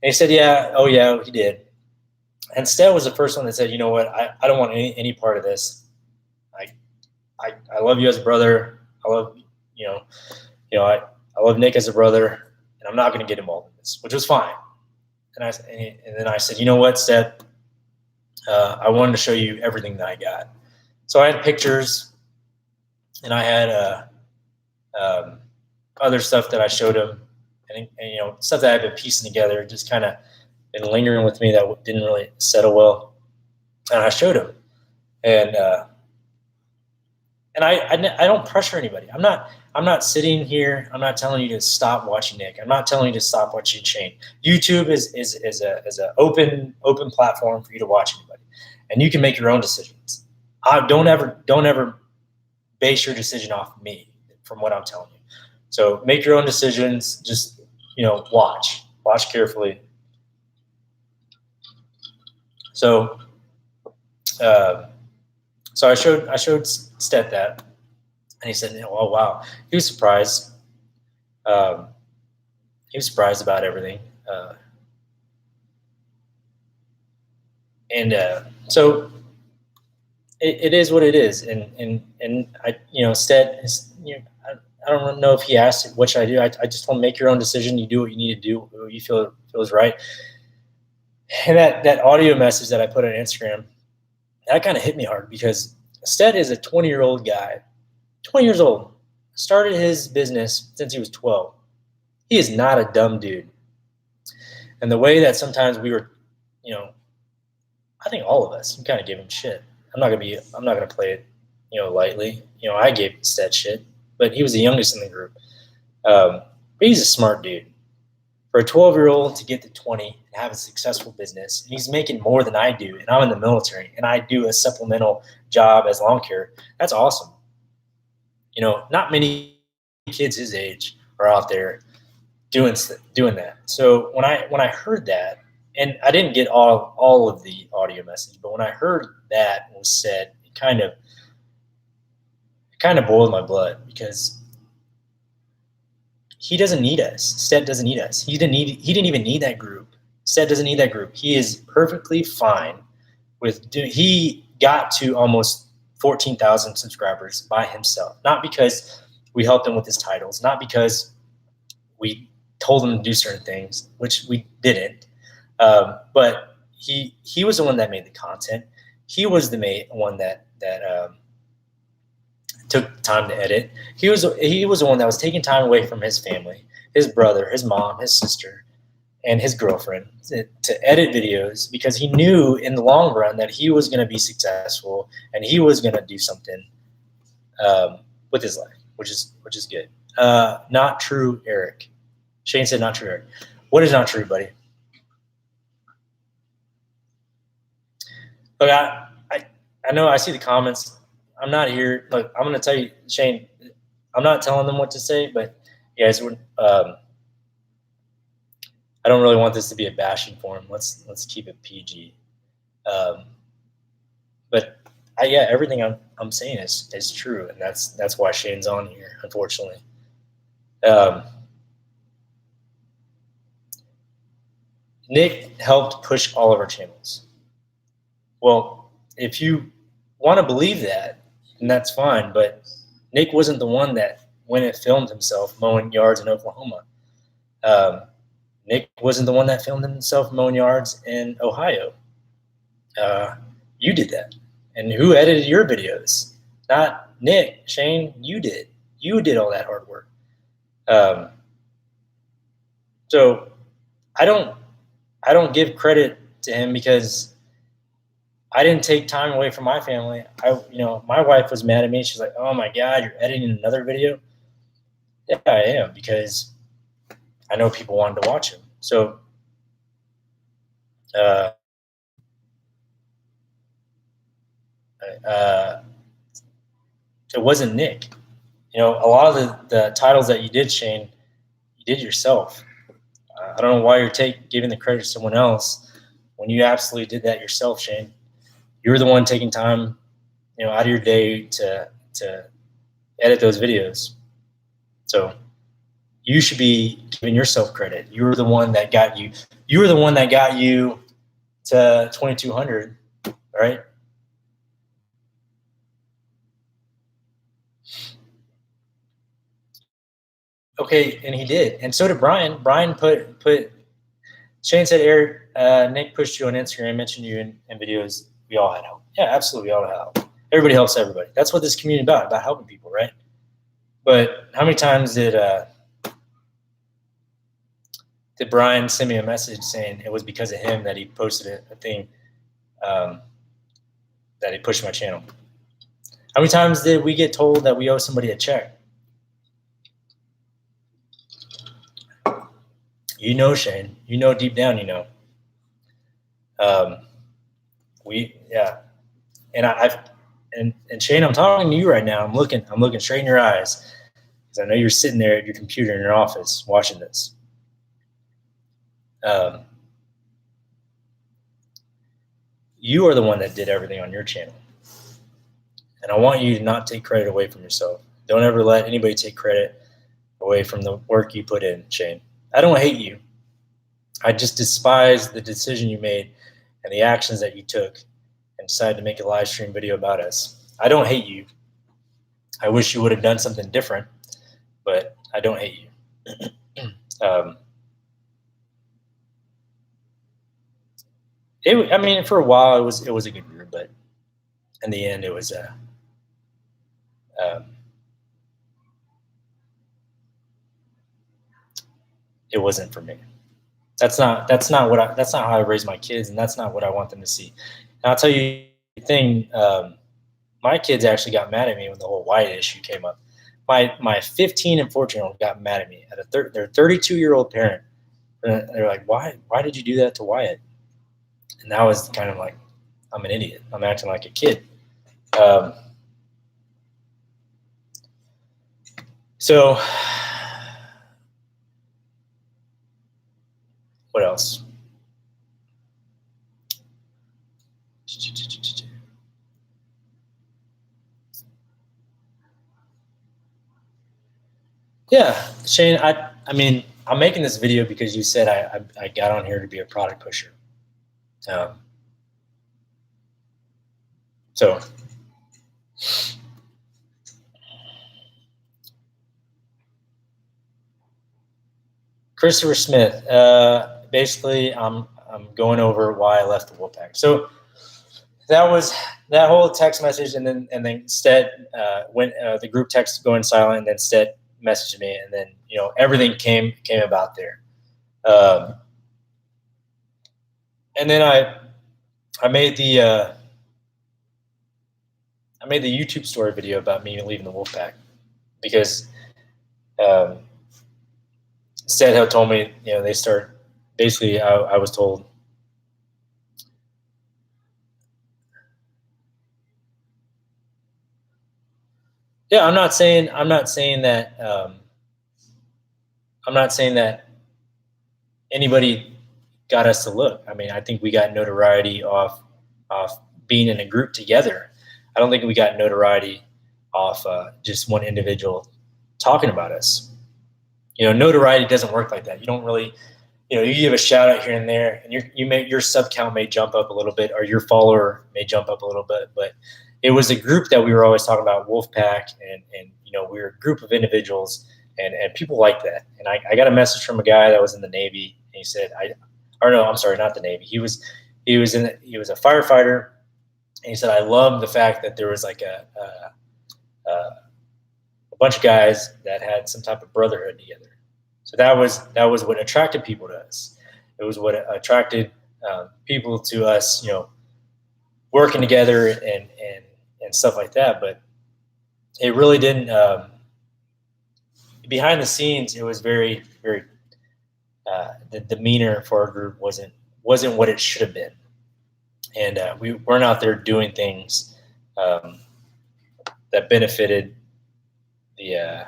And he said, yeah, oh yeah, he did. And Stead was the first one that said, you know what, I don't want any part of this. I love you as a brother. I love, I love Nick as a brother, and I'm not going to get involved in this, which was fine. And then I said, you know what, Stead, I wanted to show you everything that I got. So I had pictures, and I had other stuff that I showed him, and stuff that I've been piecing together, just kind of been lingering with me that didn't really settle well. And I showed him, and I don't pressure anybody. I'm not sitting here. I'm not telling you to stop watching Nick. I'm not telling you to stop watching Shane. YouTube is a open platform for you to watch anybody, and you can make your own decisions. Don't ever base your decision off me from what I'm telling you. So make your own decisions. Just watch carefully. So I showed Stet that, and he said, "Oh wow," he was surprised. He was surprised about everything, and so it is what it is. And I Stet is, I don't know if he asked what should I do. I just told him, make your own decision. You do what you need to do. What you feel is right. And that audio message that I put on Instagram, that kind of hit me hard, because Stead is a 20-year-old guy, 20 years old, started his business since he was 12. He is not a dumb dude. And the way that sometimes we were, I think all of us, we kind of gave him shit. I'm not gonna play it, lightly. I gave Stead shit, but he was the youngest in the group. But he's a smart dude. For a 12-year-old to get to 20 and have a successful business, and he's making more than I do, and I'm in the military, and I do a supplemental job as lawn care, that's awesome. Not many kids his age are out there doing that. So when I heard that, and I didn't get all of the audio message, but when I heard that was said, it kind of boiled my blood, because he doesn't need us. Stead doesn't need us. He didn't even need that group. Stead doesn't need that group. He is perfectly fine with he got to almost 14,000 subscribers by himself. Not because we helped him with his titles, not because we told him to do certain things, which we didn't. But he was the one that made the content. He was the one that took time to edit. He was the one that was taking time away from his family, his brother, his mom, his sister, and his girlfriend to edit videos, because he knew in the long run that he was going to be successful and he was going to do something with his life, which is good. Not true, Eric. Shane said not true, Eric. What is not true, buddy? Look, I know I see the comments. I'm not here. Look, I'm going to tell you, Shane, I'm not telling them what to say, but guys, I don't really want this to be a bashing forum. Let's keep it PG. But everything I'm saying is true, and that's why Shane's on here, unfortunately. Nick helped push all of our channels. Well, if you want to believe that, and that's fine, but Nick wasn't the one that went and filmed himself mowing yards in Oklahoma. Nick wasn't the one that filmed himself mowing yards in Ohio. You did that. And who edited your videos? Not Nick, Shane, you did. You did all that hard work. So I don't give credit to him, because I didn't take time away from my family. My wife was mad at me. She's like, "Oh my God, you're editing another video?" Yeah, I am, because I know people wanted to watch him. So, it wasn't Nick. A lot of the titles that you did, Shane, you did yourself. I don't know why you're giving the credit to someone else when you absolutely did that yourself, Shane. You're the one taking time, out of your day to edit those videos. So you should be giving yourself credit. You were the one that got you. You were the one that got you to 2,200, right? Okay, and he did, and so did Brian. Brian put. Shane said, Eric, Nick pushed you on Instagram, mentioned you in videos. We all had help. Yeah, absolutely, we all had help. Everybody helps everybody. That's what this community is about helping people, right? But how many times did Brian send me a message saying it was because of him that he posted a thing that he pushed my channel? How many times did we get told that we owe somebody a check? You know, Shane. You know deep down, you know. And Shane, I'm talking to you right now. I'm looking straight in your eyes because I know you're sitting there at your computer in your office watching this. You are the one that did everything on your channel, and I want you to not take credit away from yourself. Don't ever let anybody take credit away from the work you put in, Shane. I don't hate you. I just despise the decision you made and the actions that you took and decided to make a live stream video about us. I don't hate you. I wish you would have done something different, but I don't hate you. I mean, for a while it was a good group, but in the end it was it wasn't for me. That's not how I raise my kids, and that's not what I want them to see. And I'll tell you the thing. My kids actually got mad at me when the whole Wyatt issue came up. My 15 and 14-year-old got mad at me at their 32-year-old parent. They're like, why did you do that to Wyatt? And that was kind of like, I'm an idiot. I'm acting like a kid. So what else? Yeah, Shane, I mean, I'm making this video because you said I got on here to be a product pusher. So Christopher Smith, basically I'm going over why I left the Wolfpack. So that was that whole text message, and then Stead went the group text going silent, and then Stead messaged me, and then everything came about there. And then I made the YouTube story video about me leaving the Wolfpack because Stead had told me they start basically I was told. Yeah, I'm not saying that anybody got us to look. I mean, I think we got notoriety off being in a group together. I don't think we got notoriety off just one individual talking about us. Notoriety doesn't work like that. You don't really, you give a shout out here and there, and your sub count may jump up a little bit, or your follower may jump up a little bit, but it was a group that we were always talking about, Wolfpack, and we were a group of individuals, and people like that. And I got a message from a guy that was in the Navy, and he said, I'm sorry, not the Navy. He was a firefighter, and he said, I love the fact that there was like a bunch of guys that had some type of brotherhood together. So that was what attracted people to us. It was what attracted people to us, working together and stuff like that. But it really didn't. Behind the scenes, it was very, very. The demeanor for our group wasn't what it should have been, and we weren't out there doing things that benefited the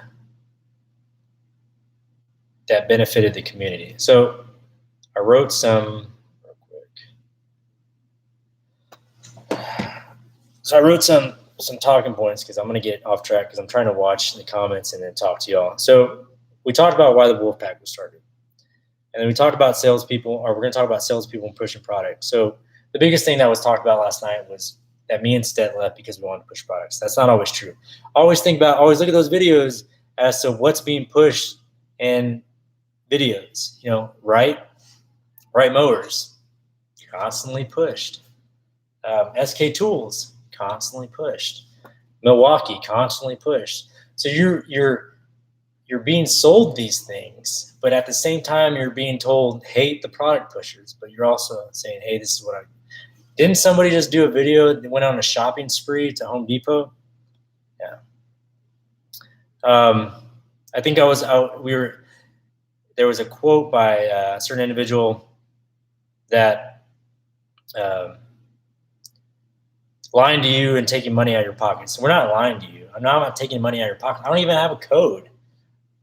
community. So I wrote some real quick. So I wrote some talking points because I'm going to get off track because I'm trying to watch the comments and then talk to y'all. So we talked about why the Wolfpack was started. And then we talked about salespeople, or we're going to talk about salespeople and pushing products. So the biggest thing that was talked about last night was that me and Stet left because we wanted to push products. That's not always true. Always look at those videos as to what's being pushed in videos. Right mowers, constantly pushed. SK Tools, constantly pushed. Milwaukee, constantly pushed. So you're being sold these things, but at the same time, you're being told, hate the product pushers, but you're also saying, hey, this is what I didn't somebody just do a video that went on a shopping spree to Home Depot? Yeah. I think I was out. There was a quote by a certain individual that lying to you and taking money out of your pockets. We're not lying to you. I'm not taking money out of your pocket. I don't even have a code.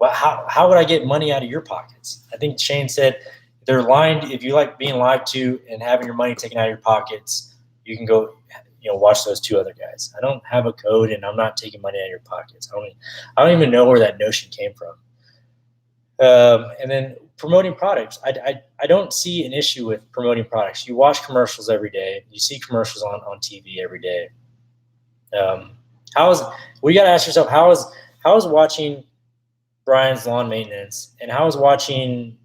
Well, how would I get money out of your pockets? I think Shane said they're lying. If you like being lied to and having your money taken out of your pockets, you can go, watch those two other guys. I don't have a code, and I'm not taking money out of your pockets. I don't even know where that notion came from. And then promoting products. I don't see an issue with promoting products. You watch commercials every day. You see commercials on TV every day. We got to ask yourself, how is watching Brian's Lawn Maintenance, and how is watching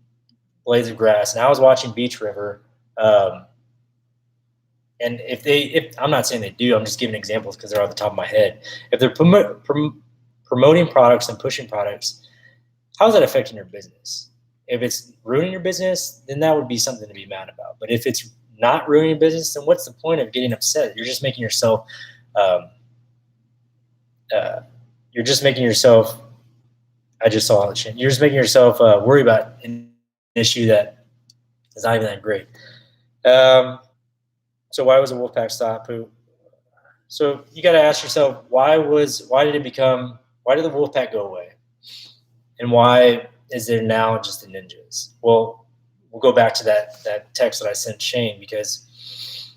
Blades of Grass, and how is watching Beach River, and if I'm not saying they do, I'm just giving examples because they're off the top of my head. If they're promoting products and pushing products, how is that affecting your business? If it's ruining your business, then that would be something to be mad about. But if it's not ruining your business, then what's the point of getting upset? You're just making yourself I just saw it. You're just making yourself worry about an issue that is not even that great. So why was a Wolfpack stop? So you got to ask yourself, why did the Wolfpack go away? And why is there now just the ninjas? Well, we'll go back to that text that I sent Shane, because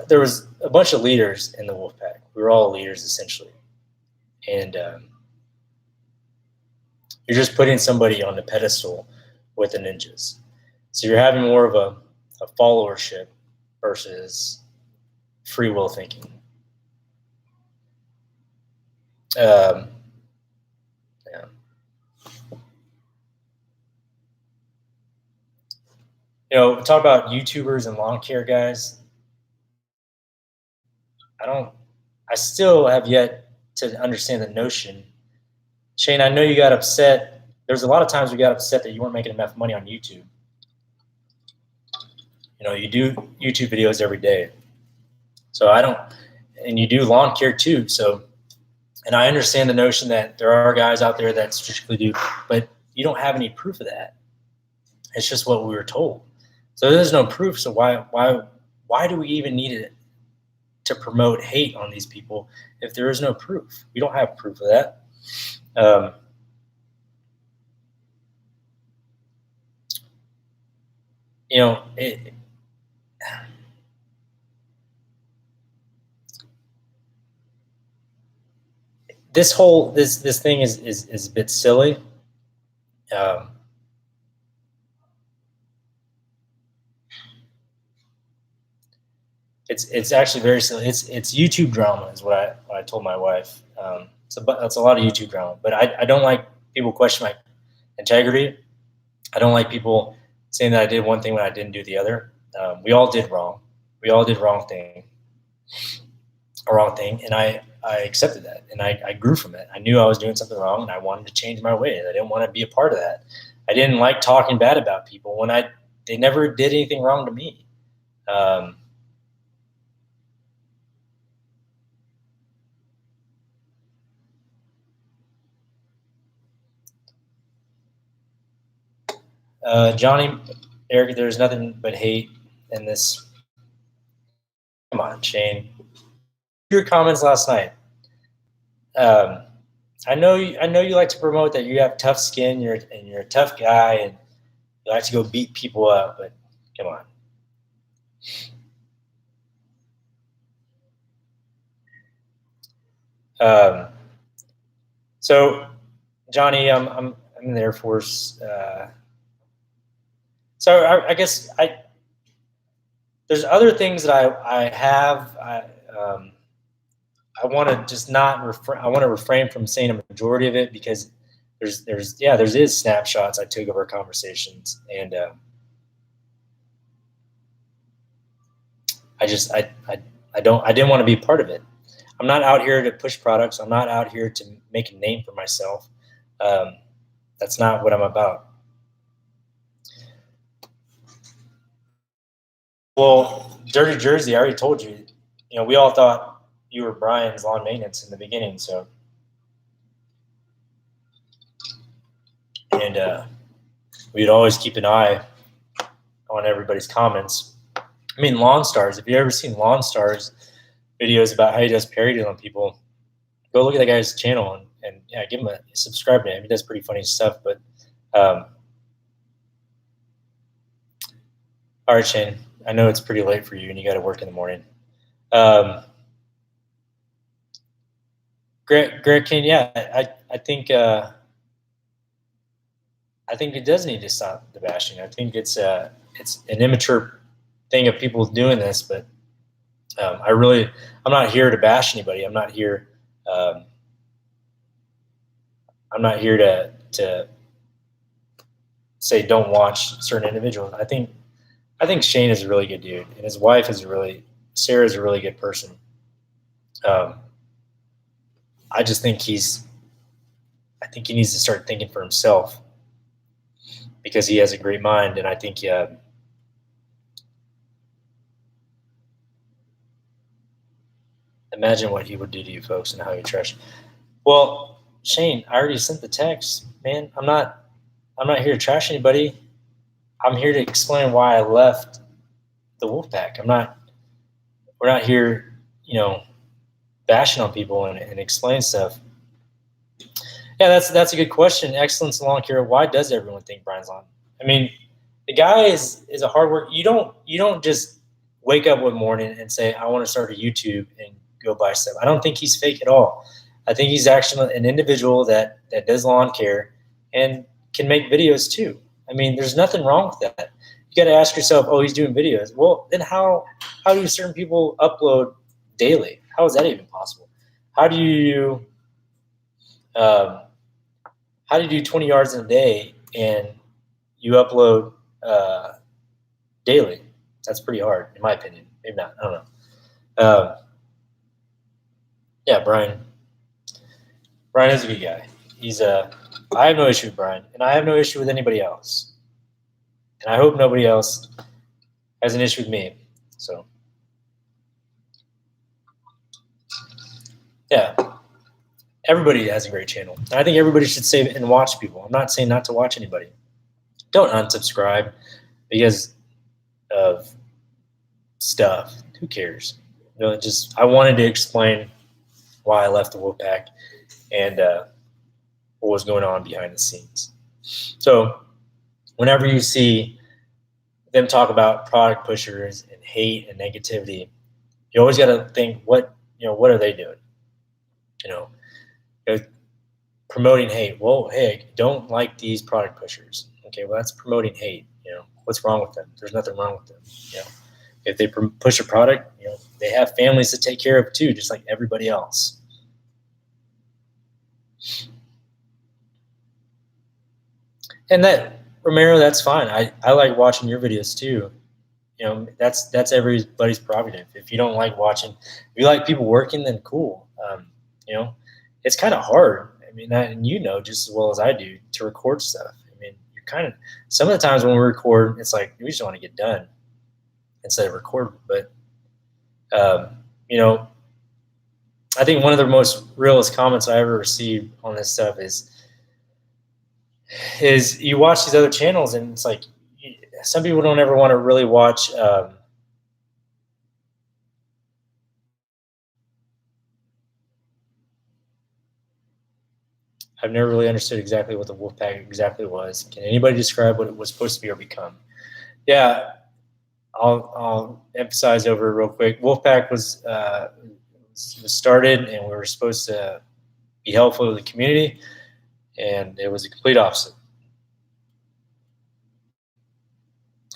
there was a bunch of leaders in the Wolfpack. We were all leaders essentially. And you're just putting somebody on the pedestal with the ninjas. So you're having more of a followership versus free will thinking. Yeah. Talk about YouTubers and lawn care guys. I still have yet to understand the notion. Shane, I know you got upset. There's a lot of times we got upset that you weren't making enough money on YouTube. You do YouTube videos every day. So and you do lawn care too. So, and I understand the notion that there are guys out there that strictly do, but you don't have any proof of that. It's just what we were told. So there's no proof. So why do we even need it to promote hate on these people if there is no proof? We don't have proof of that. This thing is a bit silly. It's actually very silly. It's YouTube drama is what I told my wife. That's a lot of YouTube drama. But I don't like people question my integrity. I don't like people saying that I did one thing when I didn't do the other. We all did wrong. We all did a wrong thing, and I accepted that, and I grew from it. I knew I was doing something wrong, and I wanted to change my ways. I didn't want to be a part of that. I didn't like talking bad about people when they never did anything wrong to me. Johnny, Eric, there's nothing but hate in this. Come on, Shane. Your comments last night. I know you like to promote that you have tough skin, you're a tough guy, and you like to go beat people up. But come on. So Johnny, I'm in the Air Force. So I guess there's other things that I have. I want to just not I want to refrain from saying a majority of it, because there is snapshots I took of our conversations, and I didn't want to be part of it. I'm not out here to push products. I'm not out here to make a name for myself. That's not what I'm about. Well, Dirty Jersey, I already told you. We all thought you were Brian's lawn maintenance in the beginning, so. And we'd always keep an eye on everybody's comments. I mean, Lawn Stars, if you've ever seen Lawn Stars videos about how he does parodies on people, go look at that guy's channel and yeah, give him a subscribe to him. He does pretty funny stuff. But all right, Shane, I know it's pretty late for you and you got to work in the morning. Greg King, yeah, I think it does need to stop the bashing. I think it's an immature thing of people doing this, but I'm not here to bash anybody. I'm not here. I'm not here to say don't watch certain individuals. I think Shane is a really good dude, and his wife Sarah's a really good person. I just think he needs to start thinking for himself, because he has a great mind, and I think imagine what he would do to you folks and how you trash. Well, Shane, I already sent the text, man. I'm not here to trash anybody. I'm here to explain why I left the Wolfpack. We're not here, bashing on people and explain stuff. Yeah, that's a good question. Excellence in lawn care. Why does everyone think Brian's lawn? I mean, the guy is a hard worker. You don't just wake up one morning and say, I want to start a YouTube and go buy stuff. I don't think he's fake at all. I think he's actually an individual that does lawn care and can make videos too. I mean, there's nothing wrong with that. You got to ask yourself, oh, he's doing videos. Well, then how do certain people upload daily? How is that even possible? How do you do 20 yards in a day and you upload daily? That's pretty hard, in my opinion. Maybe not. I don't know. Yeah, Brian is a good guy. I have no issue with Brian, and I have no issue with anybody else. And I hope nobody else has an issue with me. So, yeah, everybody has a great channel. And I think everybody should save and watch people. I'm not saying not to watch anybody. Don't unsubscribe because of stuff. Who cares? I wanted to explain why I left the Wolfpack and what was going on behind the scenes. So whenever you see them talk about product pushers and hate and negativity, you always got to think, what are they doing? Promoting hate. Well, hey, don't like these product pushers. Okay, well, that's promoting hate. What's wrong with them? There's nothing wrong with them. If they push a product, they have families to take care of too, just like everybody else. And that, Romero, that's fine. I like watching your videos too. That's everybody's prerogative. If you don't like watching, if you like people working, then cool. It's kind of hard. I mean, and just as well as I do, to record stuff. I mean, you're kind of, some of the times when we record, it's like we just want to get done instead of record. But I think one of the most realest comments I ever received on this stuff is you watch these other channels and it's like, some people don't ever want to really watch I've never really understood exactly what the Wolfpack exactly was. Can anybody describe what it was supposed to be or become? Yeah, I'll emphasize over real quick. Wolfpack was was started, and we were supposed to be helpful to the community, and it was a complete opposite.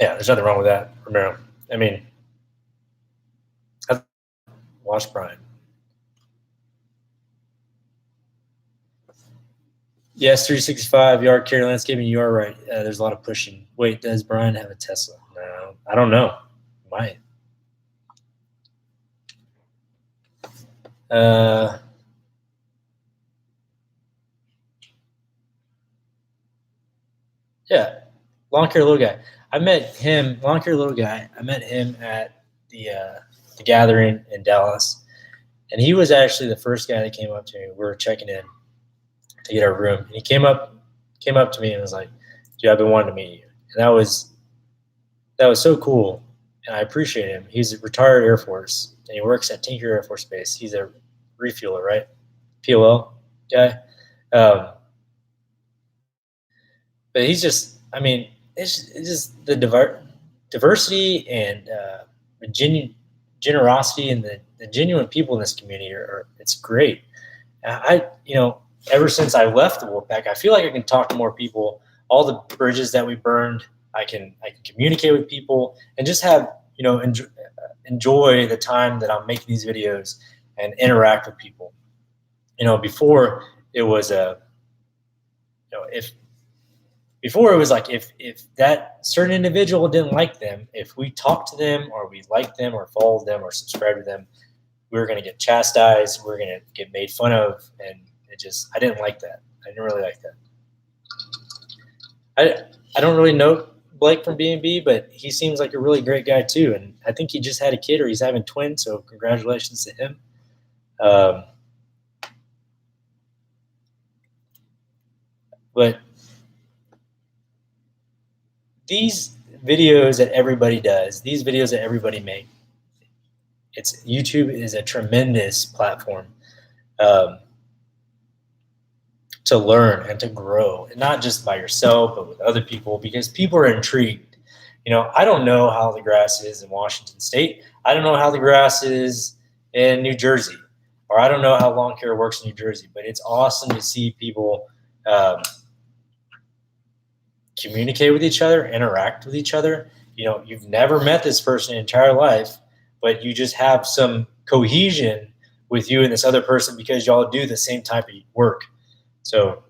Yeah, there's nothing wrong with that, Romero. I mean, watch Brian. Yes, 365 yard carry landscaping. You are right. There's a lot of pushing. Wait, does Brian have a Tesla? No, I don't know. Might. Yeah, lawn care little guy. I met him. Lawn care little guy. I met him at the gathering in Dallas, and he was actually the first guy that came up to me. We were checking in to get our room, and he came up to me and was like, "Dude, I've been wanting to meet you," and that was so cool, and I appreciate him. He's a retired Air Force, and he works at Tinker Air Force Base. He's a refueler, right? POL guy. But he's just, I mean, it's just the diversity and the generosity and the genuine people in this community it's great. Ever since I left the Wolfpack, I feel like I can talk to more people. All the bridges that we burned, I can communicate with people and just have, enjoy the time that I'm making these videos and interact with people. Before it was Before it was like if that certain individual didn't like them, if we talked to them or we liked them or followed them or subscribed to them, we were going to get chastised. We were going to get made fun of, and I didn't like that. I didn't really like that. I don't really know Blake from B&B, but he seems like a really great guy too. And I think he just had a kid or he's having twins, so congratulations to him. But these videos that everybody does, these videos that everybody makes, YouTube is a tremendous platform to learn and to grow, and not just by yourself, but with other people, because people are intrigued. I don't know how the grass is in Washington State. I don't know how the grass is in New Jersey, or I don't know how lawn care works in New Jersey, but it's awesome to see people communicate with each other, interact with each other. You've never met this person in your entire life, but you just have some cohesion with you and this other person because y'all do the same type of work. So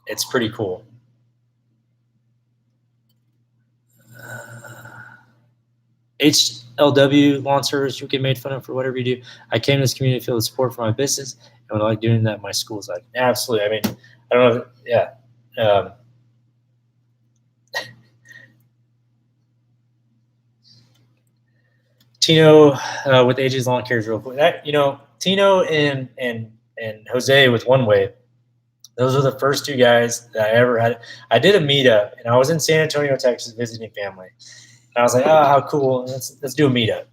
it's pretty cool. HLW lawn service, you get made fun of for whatever you do. I came to this community to feel the support for my business, and when I like doing that, my school's like, absolutely. I mean, I don't know. Yeah. Tino with AJ's Lawn Cares real quick. Tino and Jose with One Way, those are the first two guys that I ever had. I did a meetup, and I was in San Antonio, Texas, visiting family. And I was like, oh, how cool. Let's do a meetup.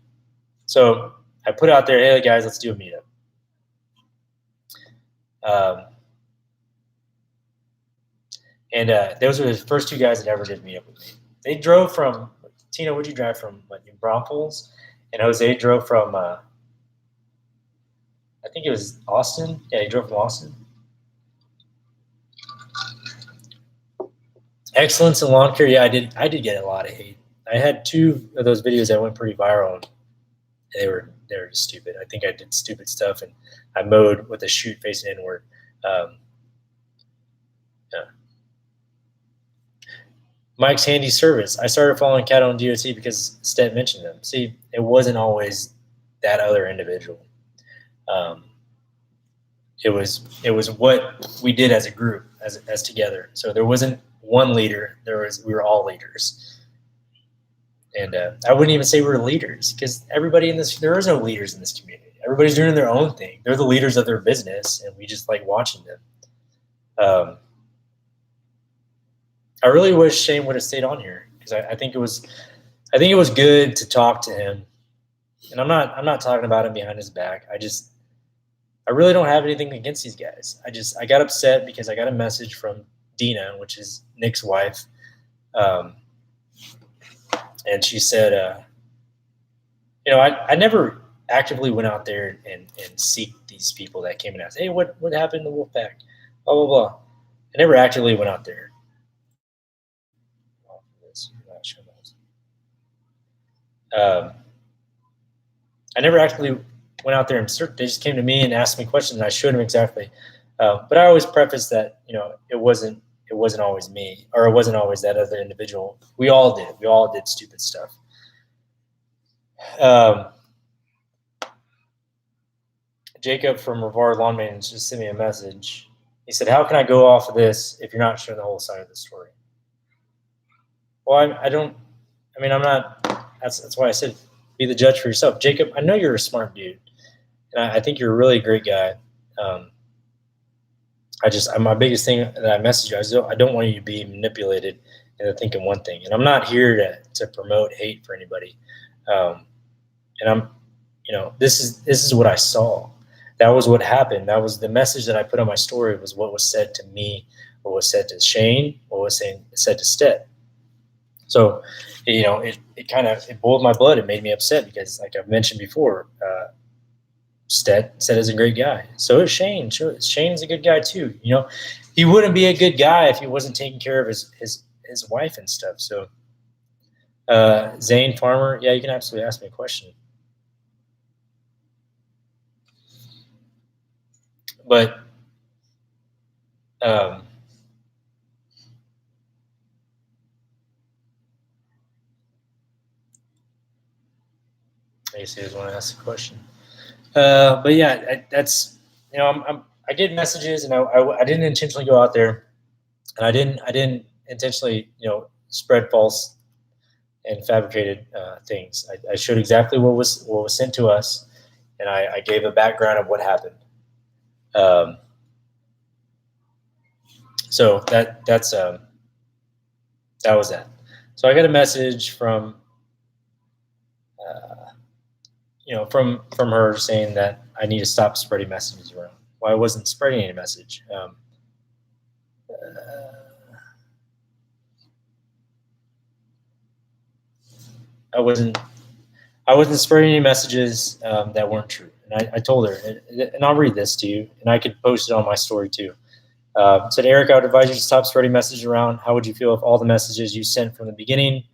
So I put out there, hey, guys, let's do a meetup. And those were the first two guys that ever did meetup with me. They drove from, Tino, where'd you drive from? New Braunfels? And Jose drove from, I think it was Austin. Yeah, he drove from Austin. Excellence in lawn care. Yeah, I did get a lot of hate. I had two of those videos that went pretty viral. And they were stupid. I think I did stupid stuff, and I mowed with a chute facing inward. Yeah. Mike's Handy Service. I started following CADDO and DOT because Stet mentioned them. See, it wasn't always that other individual. It was what we did as a group, as together. So there wasn't one leader. We were all leaders. And I wouldn't even say we were leaders, because there is no leaders in this community. Everybody's doing their own thing. They're the leaders of their business, and we just like watching them. I really wish Shane would have stayed on here, because I think it was good to talk to him. And I'm not talking about him behind his back. I really don't have anything against these guys. I got upset because I got a message from Dina, which is Nick's wife. And she said, I never actively went out there and seek these people that came and asked, hey, what happened to Wolfpack? Blah, blah, blah. I never actively went out there. I never actually went out there and searched. They just came to me and asked me questions, and I showed them exactly. But I always preface that, it wasn't always me, or it wasn't always that other individual. We all did. We all did stupid stuff. Jacob from Rivard Lawn Maintenance just sent me a message. He said, how can I go off of this if you're not showing the whole side of the story? Well, I'm not, that's why I said, be the judge for yourself. Jacob, I know you're a smart dude, and I think you're a really great guy. My biggest thing that I message you, I don't want you to be manipulated into thinking one thing. And I'm not here to promote hate for anybody. And this is what I saw. That was what happened. That was the message that I put on my story, was what was said to me, what was said to Shane, what was said to Stet. So, it boiled my blood. It made me upset because, like I've mentioned before, Stet is a great guy. So is Shane. Sure, Shane's a good guy too. He wouldn't be a good guy if he wasn't taking care of his wife and stuff. So, Zane Farmer, yeah, you can absolutely ask me a question. But I guess he doesn't want to ask a question. But yeah, that's I get messages, and I didn't intentionally go out there, and I didn't intentionally spread false and fabricated things. I showed exactly what was sent to us, and I gave a background of what happened. So that was that. So I got a message from from her saying that I need to stop spreading messages around. Well, I wasn't spreading any message. I wasn't spreading any messages that weren't true. And I told her, and I'll read this to you, and I could post it on my story too. Said, Eric, I would advise you to stop spreading messages around. How would you feel if all the messages you sent from the beginning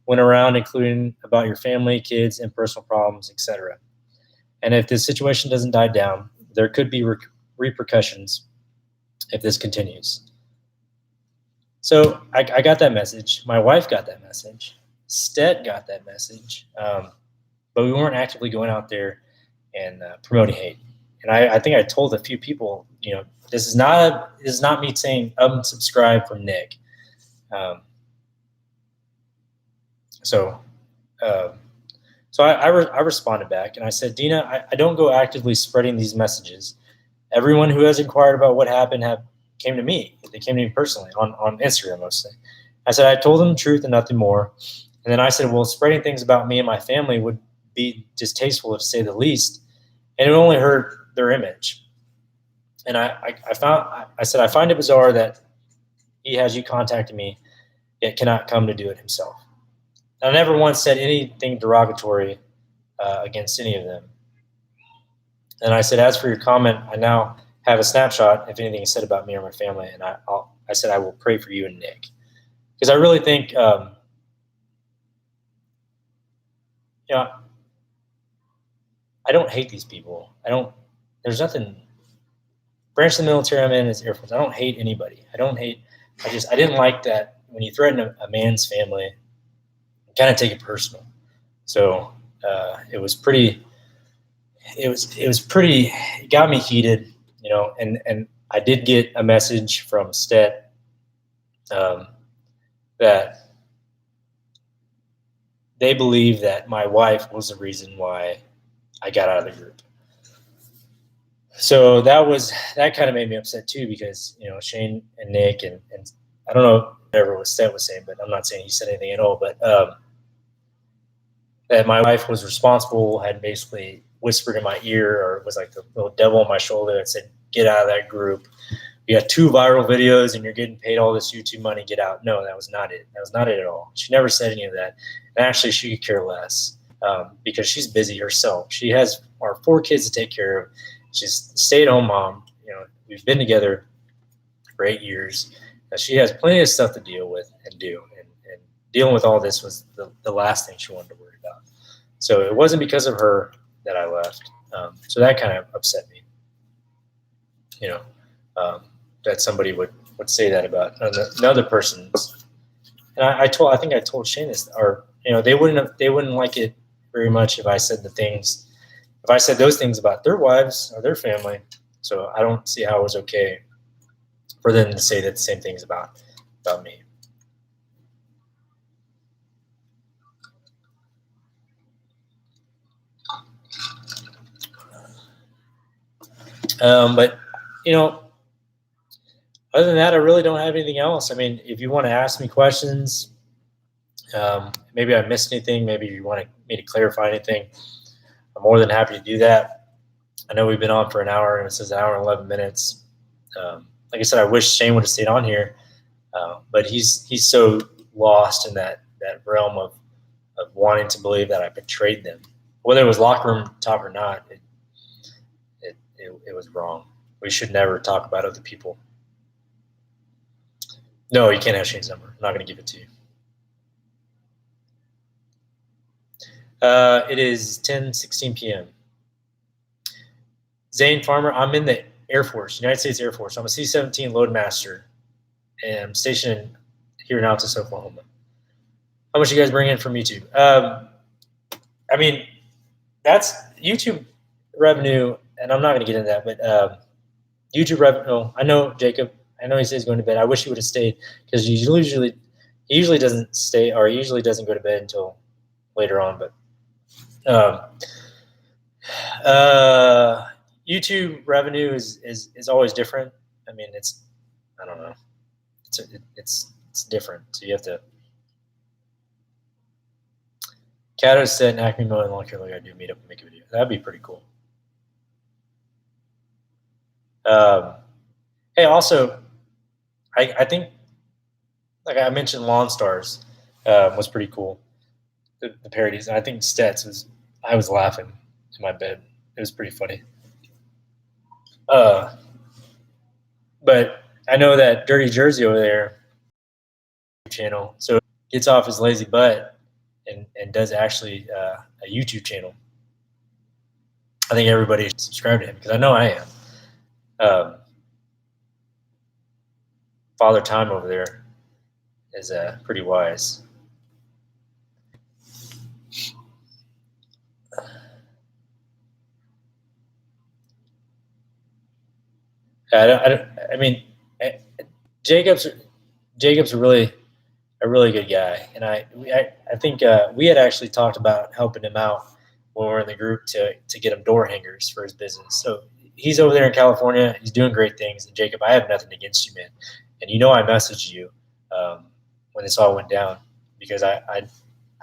went around, including about your family, kids, and personal problems, etc.? And if this situation doesn't die down, there could be repercussions if this continues. So I got that message. My wife got that message. Stet got that message. But we weren't actively going out there and promoting hate. And I think I told a few people, this is not me saying unsubscribe from Nick. So I responded back, and I said, Dina, I don't go actively spreading these messages. Everyone who has inquired about what happened came to me. They came to me personally on Instagram mostly. I said, I told them the truth and nothing more. And then I said, well, spreading things about me and my family would be distasteful, to say the least, and it would only hurt their image. And I said, I find it bizarre that he has you contacting me, yet cannot come to do it himself. I never once said anything derogatory against any of them. And I said, as for your comment, I now have a snapshot if anything is said about me or my family. And I said, I will pray for you and Nick. Because I really think, I don't hate these people. There's nothing. Branch of the military I'm in is Air Force. I don't hate anybody. I didn't like that when you threaten a man's family, kind of take it personal. So it got me heated, and I did get a message from Stet that they believe that my wife was the reason why I got out of the group. So that kind of made me upset too, because Shane and Nick and I don't know whatever what Stet was saying, but I'm not saying he said anything at all, but that my wife was responsible, had basically whispered in my ear, or was like the little devil on my shoulder that said, get out of that group. You got 2 viral videos and you're getting paid all this YouTube money, get out. No, that was not it. That was not it at all. She never said any of that. And actually, she could care less. because she's busy herself. She has our 4 kids to take care of. She's a stay-at-home mom. We've been together for 8 years. She has plenty of stuff to deal with and do. And dealing with all this was the last thing she wanted to worry about. So it wasn't because of her that I left. So that kind of upset me. That somebody would say that about another person's. And I think I told Shane this, or they wouldn't like it very much if I said those things about their wives or their family. So I don't see how it was okay for them to say that the same things about me. But other than that, I really don't have anything else. I mean, if you want to ask me questions, maybe I missed anything, maybe you want me to clarify anything, I'm more than happy to do that. I know we've been on for an hour, and it says an hour and 11 minutes. Like I said, I wish Shane would have stayed on here, but he's so lost in that realm of wanting to believe that I betrayed them. Whether it was locker room talk or not, it was wrong. We should never talk about other people. No, you can't have Shane's number. I'm not going to give it to you. It is 10:16 p.m. Zane Farmer, I'm in the Air Force, United States Air Force. I'm a C-17 Loadmaster, and I'm stationed here in Altus, Oklahoma. How much you guys bring in from YouTube? I mean, that's YouTube revenue, and I'm not going to get into that, but YouTube revenue. I know Jacob. I know he says he's going to bed. I wish he would have stayed because he usually doesn't stay, or he usually doesn't go to bed until later on. But YouTube revenue is always different. I mean, I don't know. It's different. So you have to. CADDO said in Acme Mode and Long Care, like I do meet up and make a video. That'd be pretty cool. Hey, also, I think, like I mentioned, Lawn Stars was pretty cool. The parodies. And I think Stets I was laughing in my bed. It was pretty funny. But I know that Dirty Jersey over there channel, so gets off his lazy butt and does actually a YouTube channel. I think everybody should subscribe to him because I know I am. Father Time over there is pretty wise. I mean, Jacob's a really good guy, and I think we had actually talked about helping him out when we were in the group to get him door hangers for his business. So he's over there in California. He's doing great things. And Jacob, I have nothing against you, man. And I messaged you when this all went down because I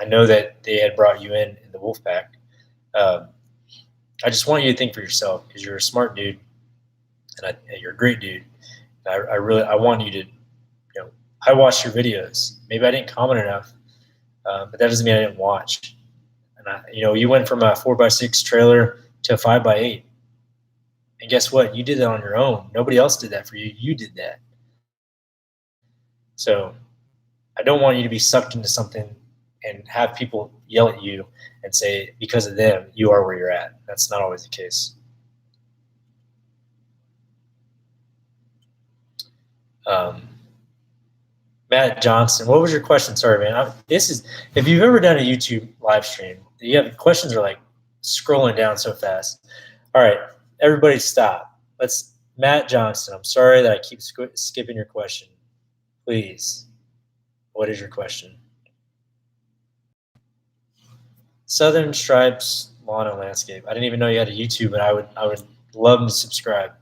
know that they had brought you in the wolf pack. I just want you to think for yourself because you're a smart dude and you're a great dude. I want you to, I watched your videos. Maybe I didn't comment enough, but that doesn't mean I didn't watch. And you went from a 4x6 trailer to a 5x8. And guess what? You did that on your own. Nobody else did that for you. You did that. So I don't want you to be sucked into something and have people yell at you and say, because of them, you are where you're at. That's not always the case. Matt Johnson, what was your question? Sorry, man. If you've ever done a YouTube live stream, questions are like scrolling down so fast. All right, everybody stop. Matt Johnson, I'm sorry that I keep skipping your question. Please, what is your question? Southern Stripes Lawn and Landscape. I didn't even know you had a YouTube, but I would love to subscribe.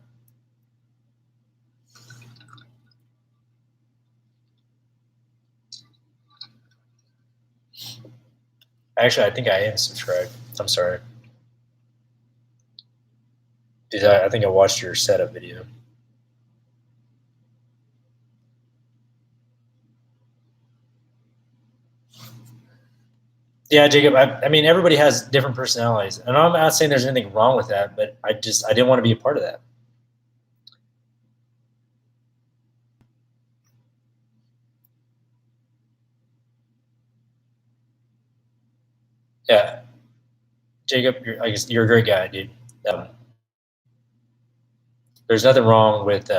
Actually, I think I am subscribed. I'm sorry. I think I watched your setup video. Yeah, Jacob. I mean, everybody has different personalities, and I'm not saying there's anything wrong with that, but I didn't want to be a part of that. Yeah, Jacob, I guess you're a great guy, dude. There's nothing wrong with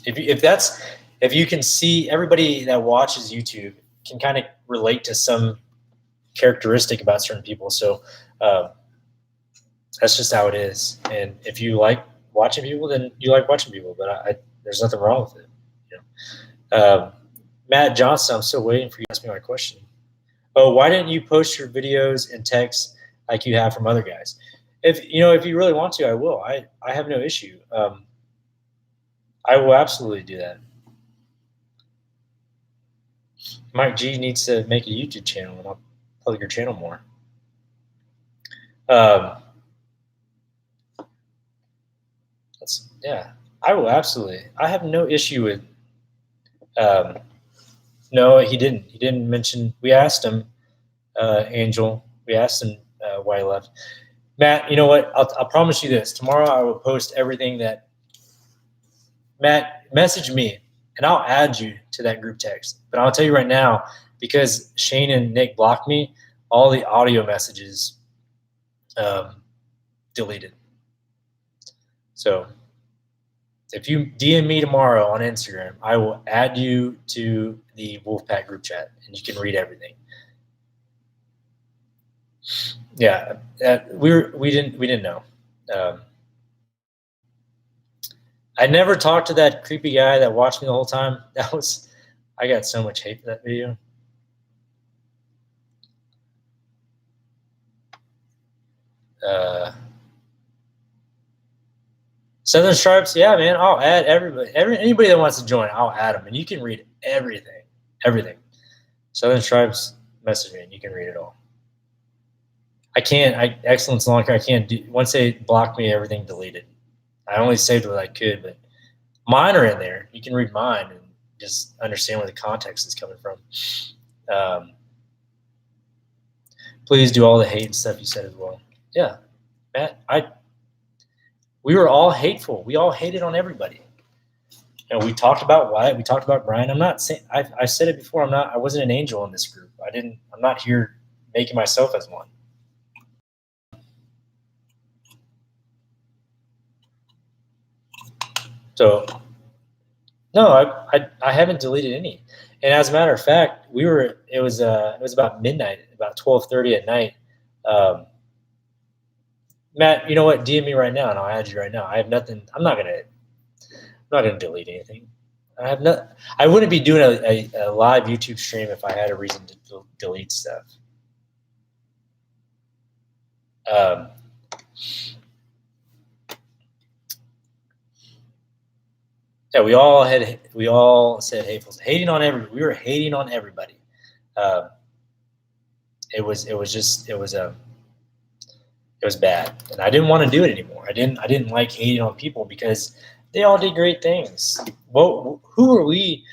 if you can see everybody that watches YouTube can kind of relate to some characteristic about certain people. So that's just how it is. And if you like watching people, then you like watching people. But there's nothing wrong with it. You know? Matt Johnson, I'm still waiting for you to ask me my question. Oh, why didn't you post your videos and texts like you have from other guys? If you really want to, I will. I have no issue. I will absolutely do that. Mike G needs to make a YouTube channel, and I'll plug your channel more. Yeah, I will absolutely. I have no issue with. No, he didn't. He didn't mention. We asked him, Angel. We asked him why he left. Matt, you know what? I'll promise you this. Tomorrow I will post everything that. Matt, message me, and I'll add you to that group text. But I'll tell you right now, because Shane and Nick blocked me, all the audio messages deleted. So if you DM me tomorrow on Instagram, I will add you to the Wolfpack group chat, and you can read everything. Yeah, we didn't know. I never talked to that creepy guy that watched me the whole time. I got so much hate for that video. Southern Stripes, yeah, man. I'll add everybody. Anybody that wants to join, I'll add them, and you can read everything. Southern Stripes, message me, and you can read it all. I can't. Excellence Long Care. I can't do. Once they blocked me, everything deleted. I only saved what I could, but mine are in there. You can read mine and just understand where the context is coming from. Please do all the hate and stuff you said as well. Yeah, Matt. We were all hateful. We all hated on everybody. We talked about Wyatt. We talked about Brian. I'm not saying. I said it before. I wasn't an angel in this group. I'm not here making myself as one. So, no, I haven't deleted any. And as a matter of fact, it was about midnight, about 12:30 at night. Matt, you know what? DM me right now, and I'll add you right now. I have nothing. I'm not gonna delete anything. I wouldn't be doing a live YouTube stream if I had a reason to delete stuff. Yeah, we all said hateful, hating on everybody. We were hating on everybody. It was bad, and I didn't want to do it anymore. I didn't like hating on people because they all did great things. Well, who are we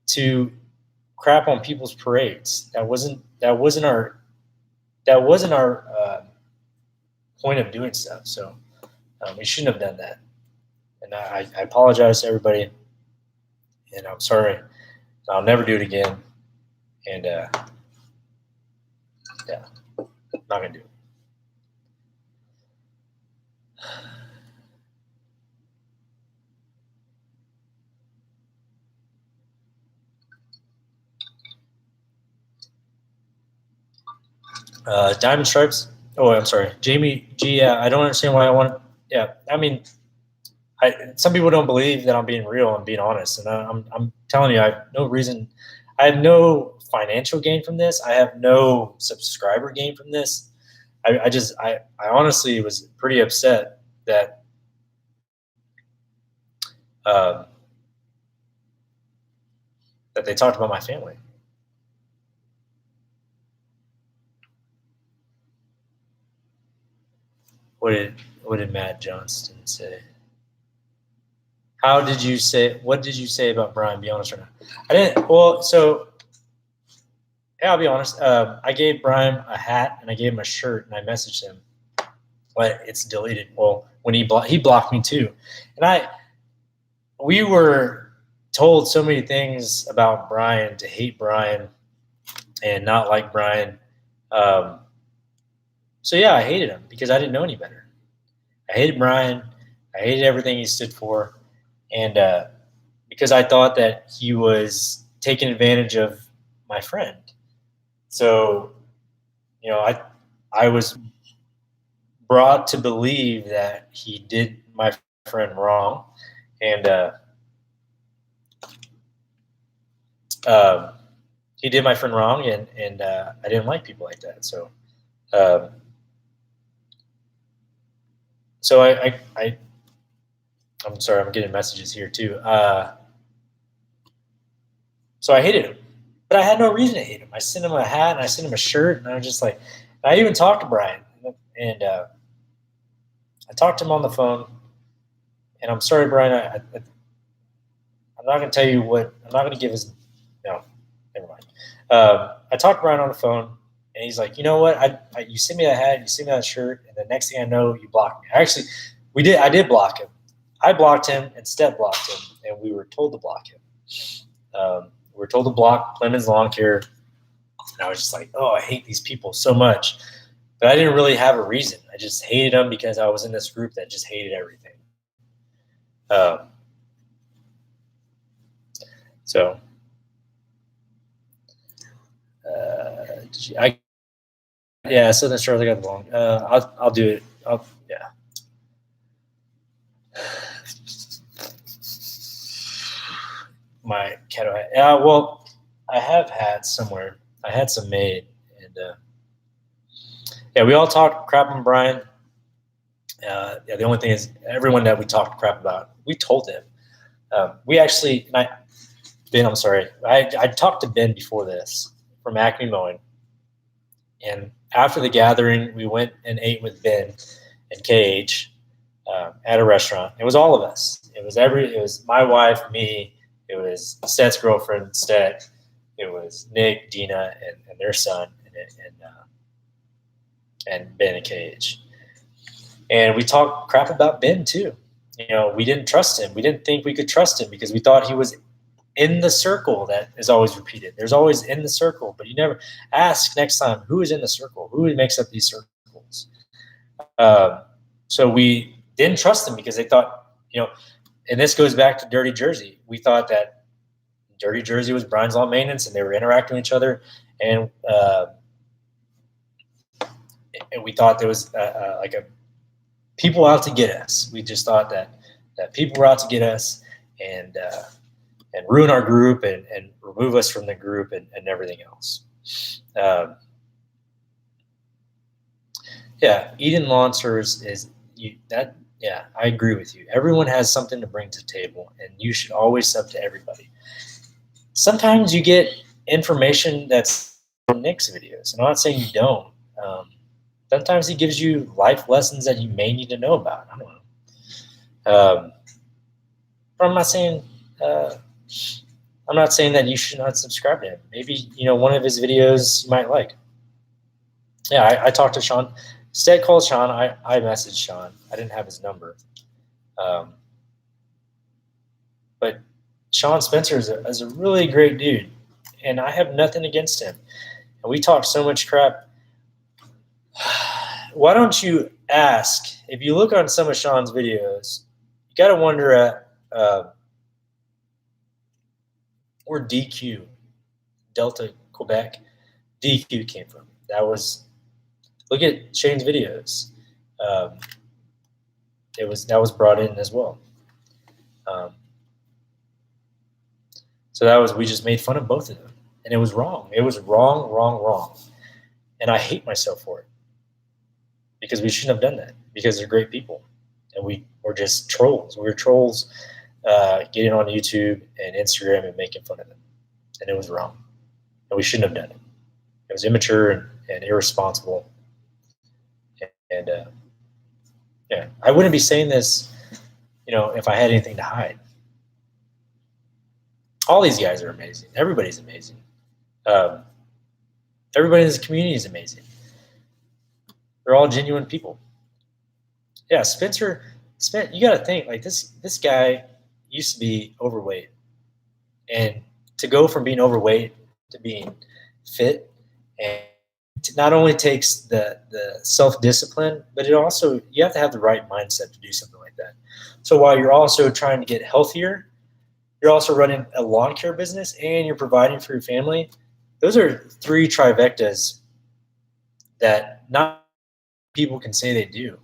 to crap on people's parades? That wasn't our point of doing stuff. So we shouldn't have done that. And I apologize to everybody, and I'm sorry. I'll never do it again. And yeah, not gonna do it. Diamond Stripes. Oh, I'm sorry, Jamie G. Yeah, I don't understand why I want. Yeah, I mean, some people don't believe that I'm being real and being honest, and I'm telling you, I have no reason. I have no financial gain from this. I have no subscriber gain from this. I honestly was pretty upset that that they talked about my family. What did Matt Johnston say? What did you say about Brian? Be honest right now. I didn't. Well, so Yeah, I'll be honest. I gave Brian a hat and I gave him a shirt, and I messaged him, but it's deleted. Well, when he blocked me too, and we were told so many things about Brian, to hate Brian and not like Brian. Um, so yeah, I hated him because I didn't know any better. I hated Brian. I hated everything he stood for, and because I thought that he was taking advantage of my friend. So, I was brought to believe that he did my friend wrong, and um, he did my friend wrong, and I didn't like people like that. So, um, so I'm sorry, I'm getting messages here too. So I hated him, but I had no reason to hate him. I sent him a hat and I sent him a shirt, and I was just like, I even talked to Brian, and I talked to him on the phone, and I'm sorry, Brian, I'm not going to tell you what, I'm not going to give his, no, never mind. I talked to Brian on the phone, and he's like, you know what, you sent me that hat, you sent me that shirt, and the next thing I know, you blocked me. Actually, I did block him. I blocked him, and Step blocked him, and we were told to block him. We were told to block Clemens Lawn Care, and I was just like, oh, I hate these people so much. But I didn't really have a reason. I just hated them because I was in this group that just hated everything. So, yeah, Southern Stars, I got the long. I'll do it. Yeah. My CADDO hat. Yeah, well, I have hats somewhere. I had some made, and yeah, we all talked crap on Brian. Yeah, the only thing is, everyone that we talked crap about, we told him. We actually, Ben, I'm sorry, I talked to Ben before this from Acme Mowing, and after the gathering, we went and ate with Ben and KH at a restaurant. It was all of us. It was my wife, me. It was Seth's girlfriend, Seth. It was Nick, Dina, and their son, and Ben and KH. And we talked crap about Ben too. We didn't trust him. We didn't think we could trust him because we thought he was in the circle that is always repeated. There's always in the circle, but you never ask next time who is in the circle, who makes up these circles. So we didn't trust him because they thought, and this goes back to Dirty Jersey. We thought that Dirty Jersey was Brian's Lawn Maintenance, and they were interacting with each other, and we thought there was like a people out to get us. We just thought that people were out to get us and ruin our group and remove us from the group and everything else. Yeah, Eden Lawn Service is that. Yeah, I agree with you. Everyone has something to bring to the table, and you should always sub to everybody. Sometimes you get information that's from Nick's videos, and I'm not saying you don't. Sometimes he gives you life lessons that you may need to know about. I don't know. But I'm not saying that you should not subscribe to him. Maybe one of his videos you might like. Yeah, I talked to Sean. Instead, called Sean. I messaged Sean. I didn't have his number. But Sean Spencer is a really great dude, and I have nothing against him. And we talked so much crap. Why don't you ask? If you look on some of Sean's videos, you got to wonder at where DQ, Delta Quebec, DQ came from. Look at Shane's videos. That was brought in as well. So we just made fun of both of them, and it was wrong. It was wrong, and I hate myself for it because we shouldn't have done that because they're great people, and we were just trolls. We were trolls getting on YouTube and Instagram and making fun of them, and it was wrong, and we shouldn't have done it. It was immature and irresponsible. And yeah, I wouldn't be saying this, if I had anything to hide. All these guys are amazing. Everybody's amazing. Everybody in this community is amazing. They're all genuine people. Yeah, Spencer, you got to think like this guy used to be overweight, and to go from being overweight to being fit, and it not only takes the self-discipline, but it also, you have to have the right mindset to do something like that. So while you're also trying to get healthier, you're also running a lawn care business and you're providing for your family. Those are three trifectas that not people can say they do.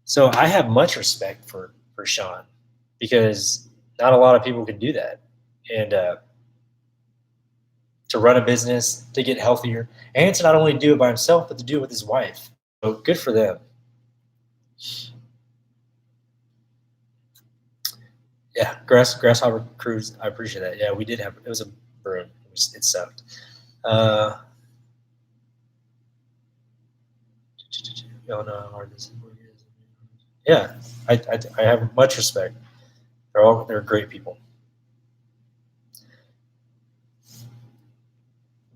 So I have much respect for Sean, because not a lot of people can do that. And to run a business, to get healthier, and to not only do it by himself, but to do it with his wife. So good for them. Yeah, grasshopper cruise. I appreciate that. Yeah, we did have, it was a broom. It sucked. Y'all know how hard this is. Yeah, I have much respect. They're great people.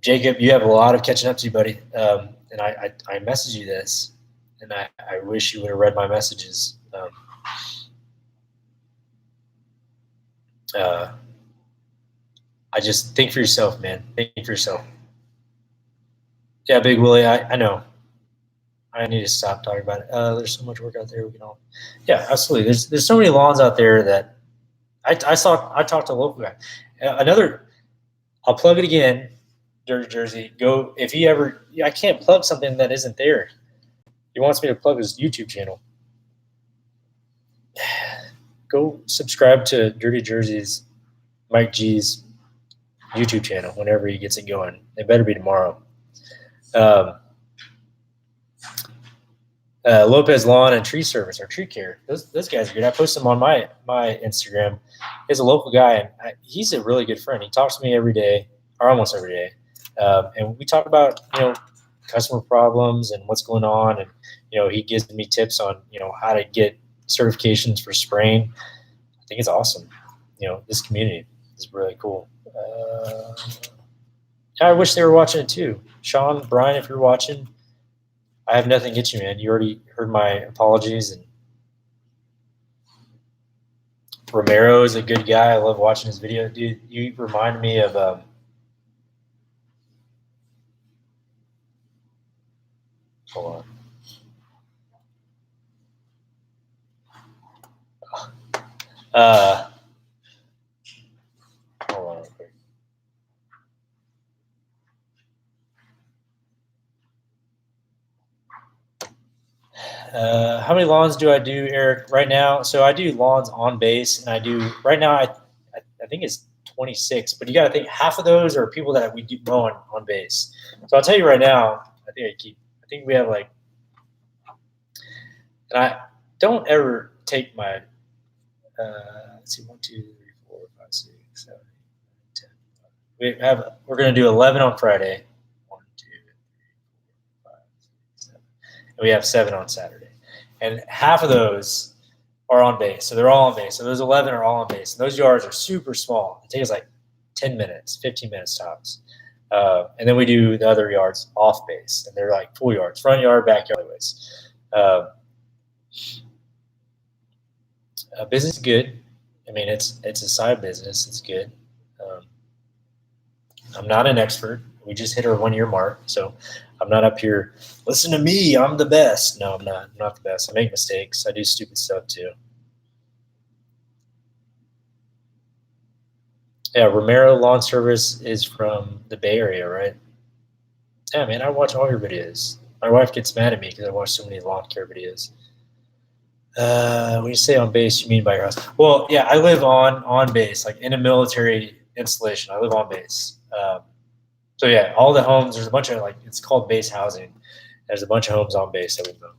Jacob, you have a lot of catching up to you, buddy. And I messaged you this, and I wish you would have read my messages. I just think for yourself, man. Think for yourself. Yeah, Big Willie, I know. I need to stop talking about it. There's so much work out there. We can all. Yeah, absolutely. There's so many lawns out there that I talked to a local guy. Another, I'll plug it again. Dirty Jersey. Go if he ever. I can't plug something that isn't there. He wants me to plug his YouTube channel. Go subscribe to Dirty Jersey's Mike G's YouTube channel whenever he gets it going. It better be tomorrow. Lopez Lawn and Tree Service or Tree Care. Those guys are good. I post them on my Instagram. He's a local guy, and he's a really good friend. He talks to me every day, or almost every day, and we talk about customer problems and what's going on, and he gives me tips on how to get certifications for spraying. I think it's awesome. This community is really cool. I wish they were watching it too. Sean, Brian, if you're watching, I have nothing against you, man. You already heard my apologies. And Romero is a good guy. I love watching his video. Dude, you remind me of hold on. Hold on real quick. How many lawns do I do, Eric, right now? So I do lawns on base, and I do right now. I think it's 26, but you got to think half of those are people that we do mow on base. So I'll tell you right now. I think we have like, and I don't ever take my. Let's see, 1, 2, 3, 4, 5, 6, 7, 8, 10. We're going to do 11 on Friday. 1, 2, 3, 4, 5, 6, 7. And we have 7 on Saturday. And half of those are on base. So they're all on base. So those 11 are all on base. And those yards are super small. It takes like 10 minutes, 15 minutes tops. And then we do the other yards off base. And they're like full yards, front yard, backyard. Anyways. Business is good. I mean, it's a side business. It's good. I'm not an expert. We just hit our 1-year mark. So I'm not up here, listen to me, I'm the best. No, I'm not. I'm not the best. I make mistakes. I do stupid stuff too. Yeah, Romero Lawn Service is from the Bay Area, right? Yeah, man, I watch all your videos. My wife gets mad at me because I watch so many lawn care videos. When you say on base, you mean by your house? Well, yeah, I live on base, like in a military installation. I live on base. So yeah, all the homes. There's a bunch of it's called base housing. There's a bunch of homes on base that we mow.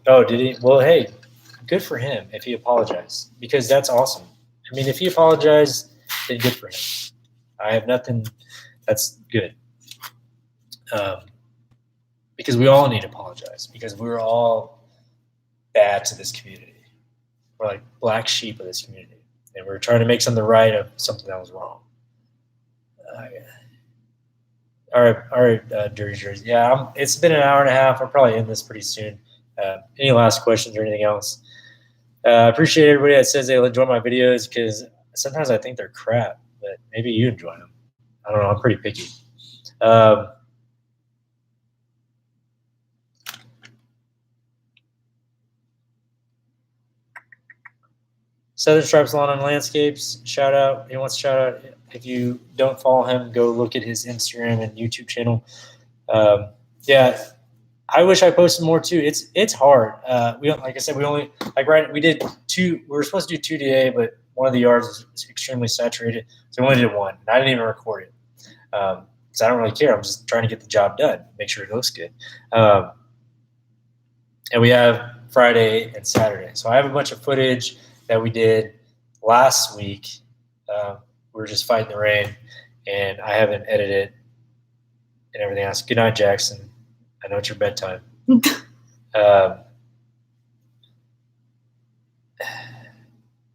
Oh, did he? Well, hey, good for him if he apologized, because that's awesome. I mean, if he apologized, then good for him. I have nothing. That's good. because we all need to apologize, because we're all bad to this community. We're like black sheep of this community, and we're trying to make something right of something that was wrong. All right, Dirty Jersey. Yeah, it's been an hour and a half. I'll probably end this pretty soon. Any last questions or anything else? I appreciate everybody that says they'll enjoy my videos, because sometimes I think they're crap, but maybe you enjoy them. I don't know. I'm pretty picky. Southern Stripes Lawn and Landscapes, shout out. He wants to shout out. If you don't follow him, go look at his Instagram and YouTube channel. Yeah, I wish I posted more too. It's hard. Like I said, we did two. We were supposed to do two today, but one of the yards was extremely saturated, so we only did one. And I didn't even record it because I don't really care. I'm just trying to get the job done, make sure it looks good. And we have Friday and Saturday, so I have a bunch of footage that we did last week. We were just fighting the rain, and I haven't edited and everything else. Good night, Jackson. I know it's your bedtime.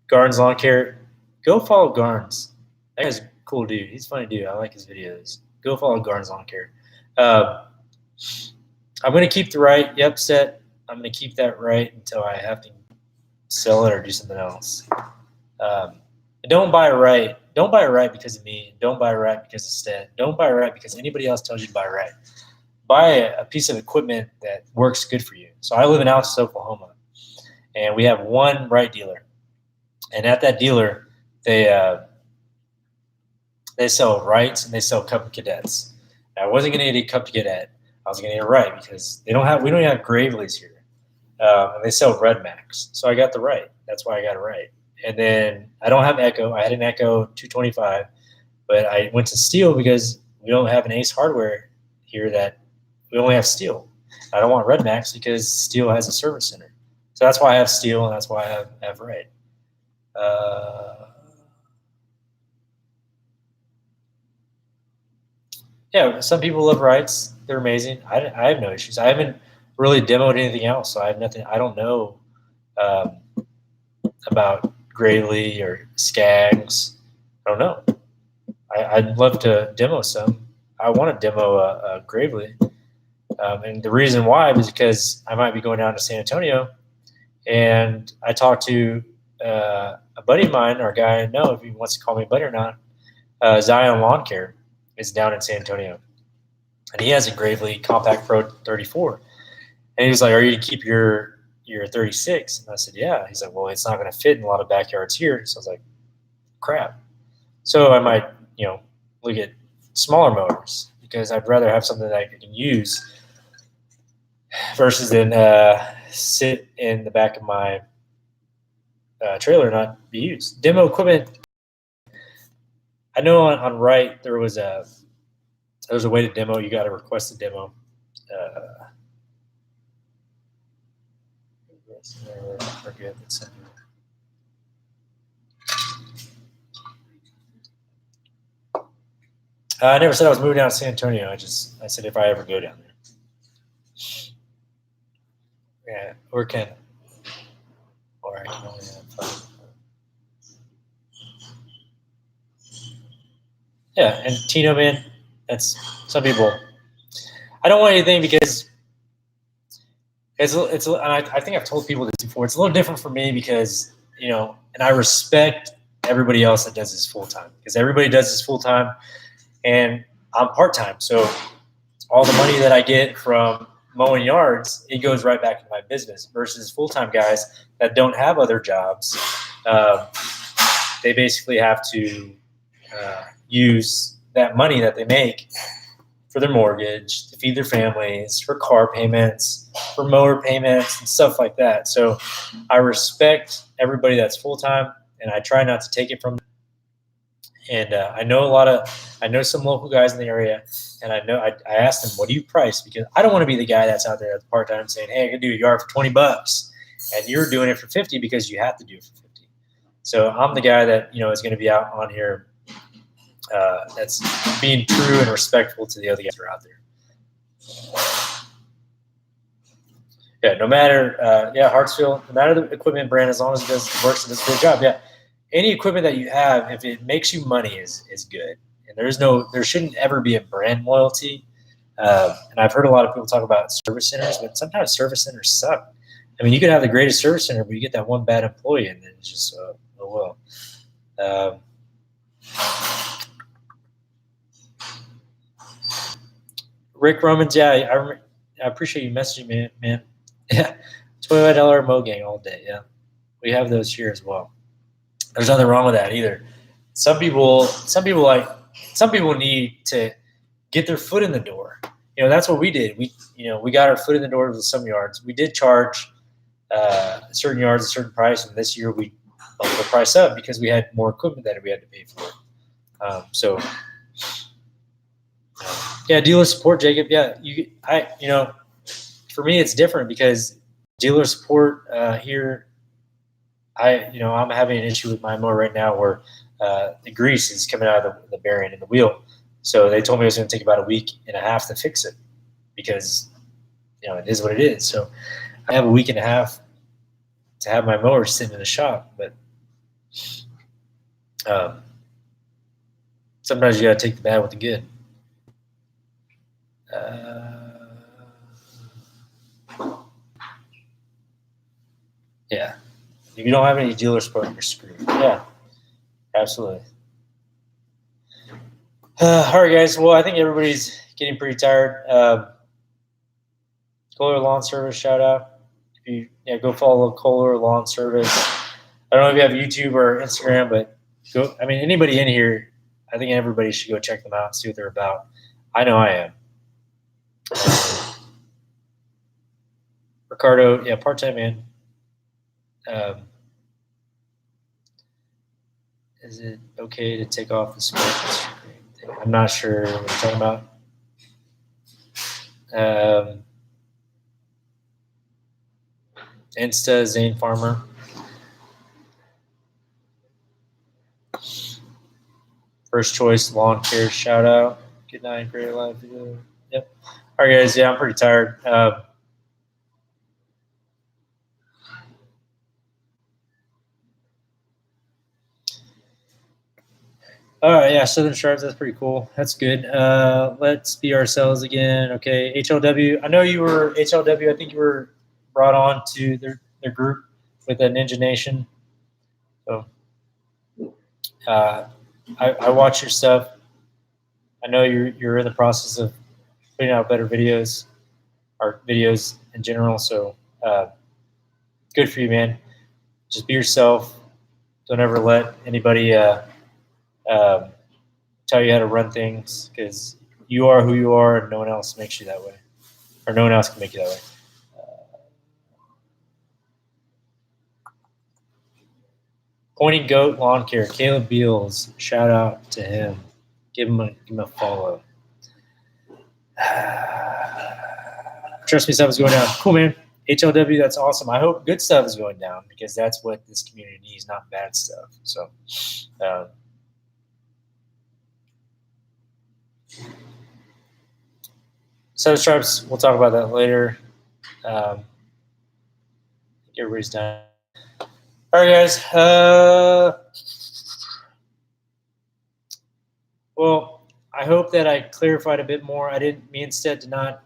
Garns Lawn Care. Go follow Garns. That guy's a cool dude. He's a funny dude. I like his videos. Go follow Garns Lawn Care. I'm going to keep the right. Yep, set. I'm going to keep that right until I have to sell it or do something else. Don't buy a right. Don't buy a right because of me. Don't buy a right because of Stead. Don't buy a right because anybody else tells you to buy a right. Buy a piece of equipment that works good for you. So I live in Altus, Oklahoma, and we have one right dealer. And at that dealer, they sell rights and they sell Cup Cadets. I wasn't going to get a Cup Cadet. I was going to get a right because we don't have Gravely's here. And they sell Red Max. So I got the right. That's why I got it right. And then I don't have Echo. I had an Echo 225, but I went to Steel because we don't have an Ace Hardware here that we only have Steel. I don't want Red Max because Steel has a service center. So that's why I have Steel, and that's why I have right. Yeah, some people love rights. They're amazing. I have no issues. I haven't really demoed anything else, so I have nothing. I don't know about Gravely or Skags. I don't know. I'd love to demo some. I want to demo a Gravely. And the reason why is because I might be going down to San Antonio, and I talked to a buddy of mine, or a guy I know, if he wants to call me buddy or not. Zion Lawn Care is down in San Antonio, and he has a Gravely Compact Pro 34. And he was like, "Are you to keep your 36?" And I said, "Yeah." He's like, "Well, it's not going to fit in a lot of backyards here." So I was like, "Crap." So I might, look at smaller motors because I'd rather have something that I can use versus than sit in the back of my trailer and not be used. Demo equipment. I know on Right there was a way to demo. You got to request a demo. Forget it's I never said I was moving down to San Antonio. I said if I ever go down there. Yeah, or can. Or I can only have fun. Yeah, and Tino, man, that's some people. I don't want anything because it's and I think I've told people this before. It's a little different for me because and I respect everybody else that does this full time because everybody does this full time, and I'm part time. So all the money that I get from mowing yards, it goes right back into my business. Versus full time guys that don't have other jobs, they basically have to use that money that they make for their mortgage, to feed their families, for car payments, for mower payments, and stuff like that. So I respect everybody that's full-time, and I try not to take it from them. And I know some local guys in the area, and I asked them, what do you price? Because I don't want to be the guy that's out there at the part-time saying, hey, I can do a yard for $20, and you're doing it for $50 because you have to do it for $50. So I'm the guy that, is going to be out on here that's being true and respectful to the other guys that are out there. Yeah, no matter, Hartsfield, no matter the equipment brand, as long as it works, it does a good job. Yeah, any equipment that you have, if it makes you money, is good. And there shouldn't ever be a brand loyalty. And I've heard a lot of people talk about service centers, but sometimes service centers suck. I mean, you could have the greatest service center, but you get that one bad employee, and then it's just, oh well. Rick Romans, yeah, I appreciate you messaging me, man. Yeah, $25 Mo Gang all day. Yeah, we have those here as well. There's nothing wrong with that either. Some people need to get their foot in the door. That's what we did. We got our foot in the door with some yards. We did charge certain yards a certain price, and this year we bumped the price up because we had more equipment that we had to pay for. Dealer support, Jacob. Yeah, for me it's different because dealer support here. I'm having an issue with my mower right now where the grease is coming out of the bearing and the wheel. So they told me it was going to take about a week and a half to fix it because it is what it is. So I have a week and a half to have my mower sitting in the shop, but sometimes you got to take the bad with the good. Yeah. If you don't have any dealer support, you're screwed. Yeah, absolutely. All right, guys. Well, I think everybody's getting pretty tired. Kohler Lawn Service, shout out. If you go follow Kohler Lawn Service. I don't know if you have YouTube or Instagram, but go. I mean, anybody in here, I think everybody should go check them out and see what they're about. I know I am. Ricardo, yeah, part-time man. Is it okay to take off the split screen? I'm not sure what you're talking about. Insta Zane Farmer. First choice lawn care, shout out. Good night, great life. Yep. All right, guys. Yeah, I'm pretty tired. All right, yeah, Southern Sharps, that's pretty cool. That's good. Let's be ourselves again. Okay, HLW. I know you were HLW. I think you were brought on to their group with the Ninja Nation. So I watch your stuff. I know you're in the process of putting out better videos or videos in general. So good for you, man. Just be yourself. Don't ever let anybody tell you how to run things because you are who you are and no one else makes you that way. Or no one else can make you that way. Pointing Goat Lawn Care, Caleb Beals, shout out to him. Give him a follow. Trust me, stuff is going down. Cool, man. HLW, that's awesome. I hope good stuff is going down because that's what this community needs, not bad stuff. So, Southern Stripes, we'll talk about that later. I think everybody's done. All right, guys. Well, I hope that I clarified a bit more. Me and Stead did not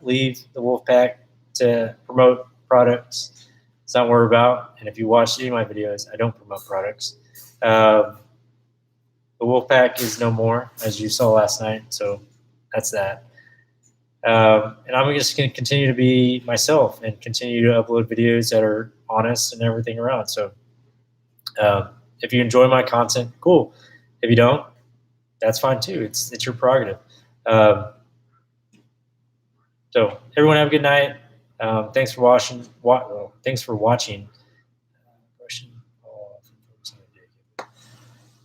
leave the Wolfpack to promote products. It's not what we're about. And if you watch any of my videos, I don't promote products. The Wolfpack is no more, as you saw last night. So that's that. And I'm just going to continue to be myself and continue to upload videos that are honest and everything around. So if you enjoy my content, cool. If you don't, that's fine too. It's your prerogative. So everyone have a good night. Thanks for watching. Thanks for watching.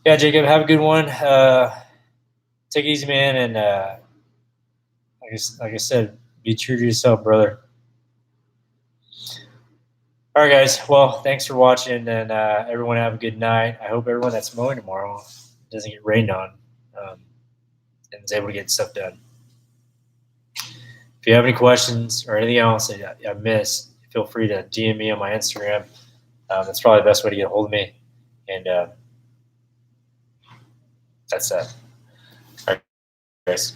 Yeah, Jacob, have a good one. Take it easy, man, and like I said, be true to yourself, brother. All right, guys. Well, thanks for watching, and everyone have a good night. I hope everyone that's mowing tomorrow doesn't get rained on and is able to get stuff done. If you have any questions or anything else that I missed, feel free to DM me on my Instagram. That's probably the best way to get a hold of me. And that's that. All right, guys.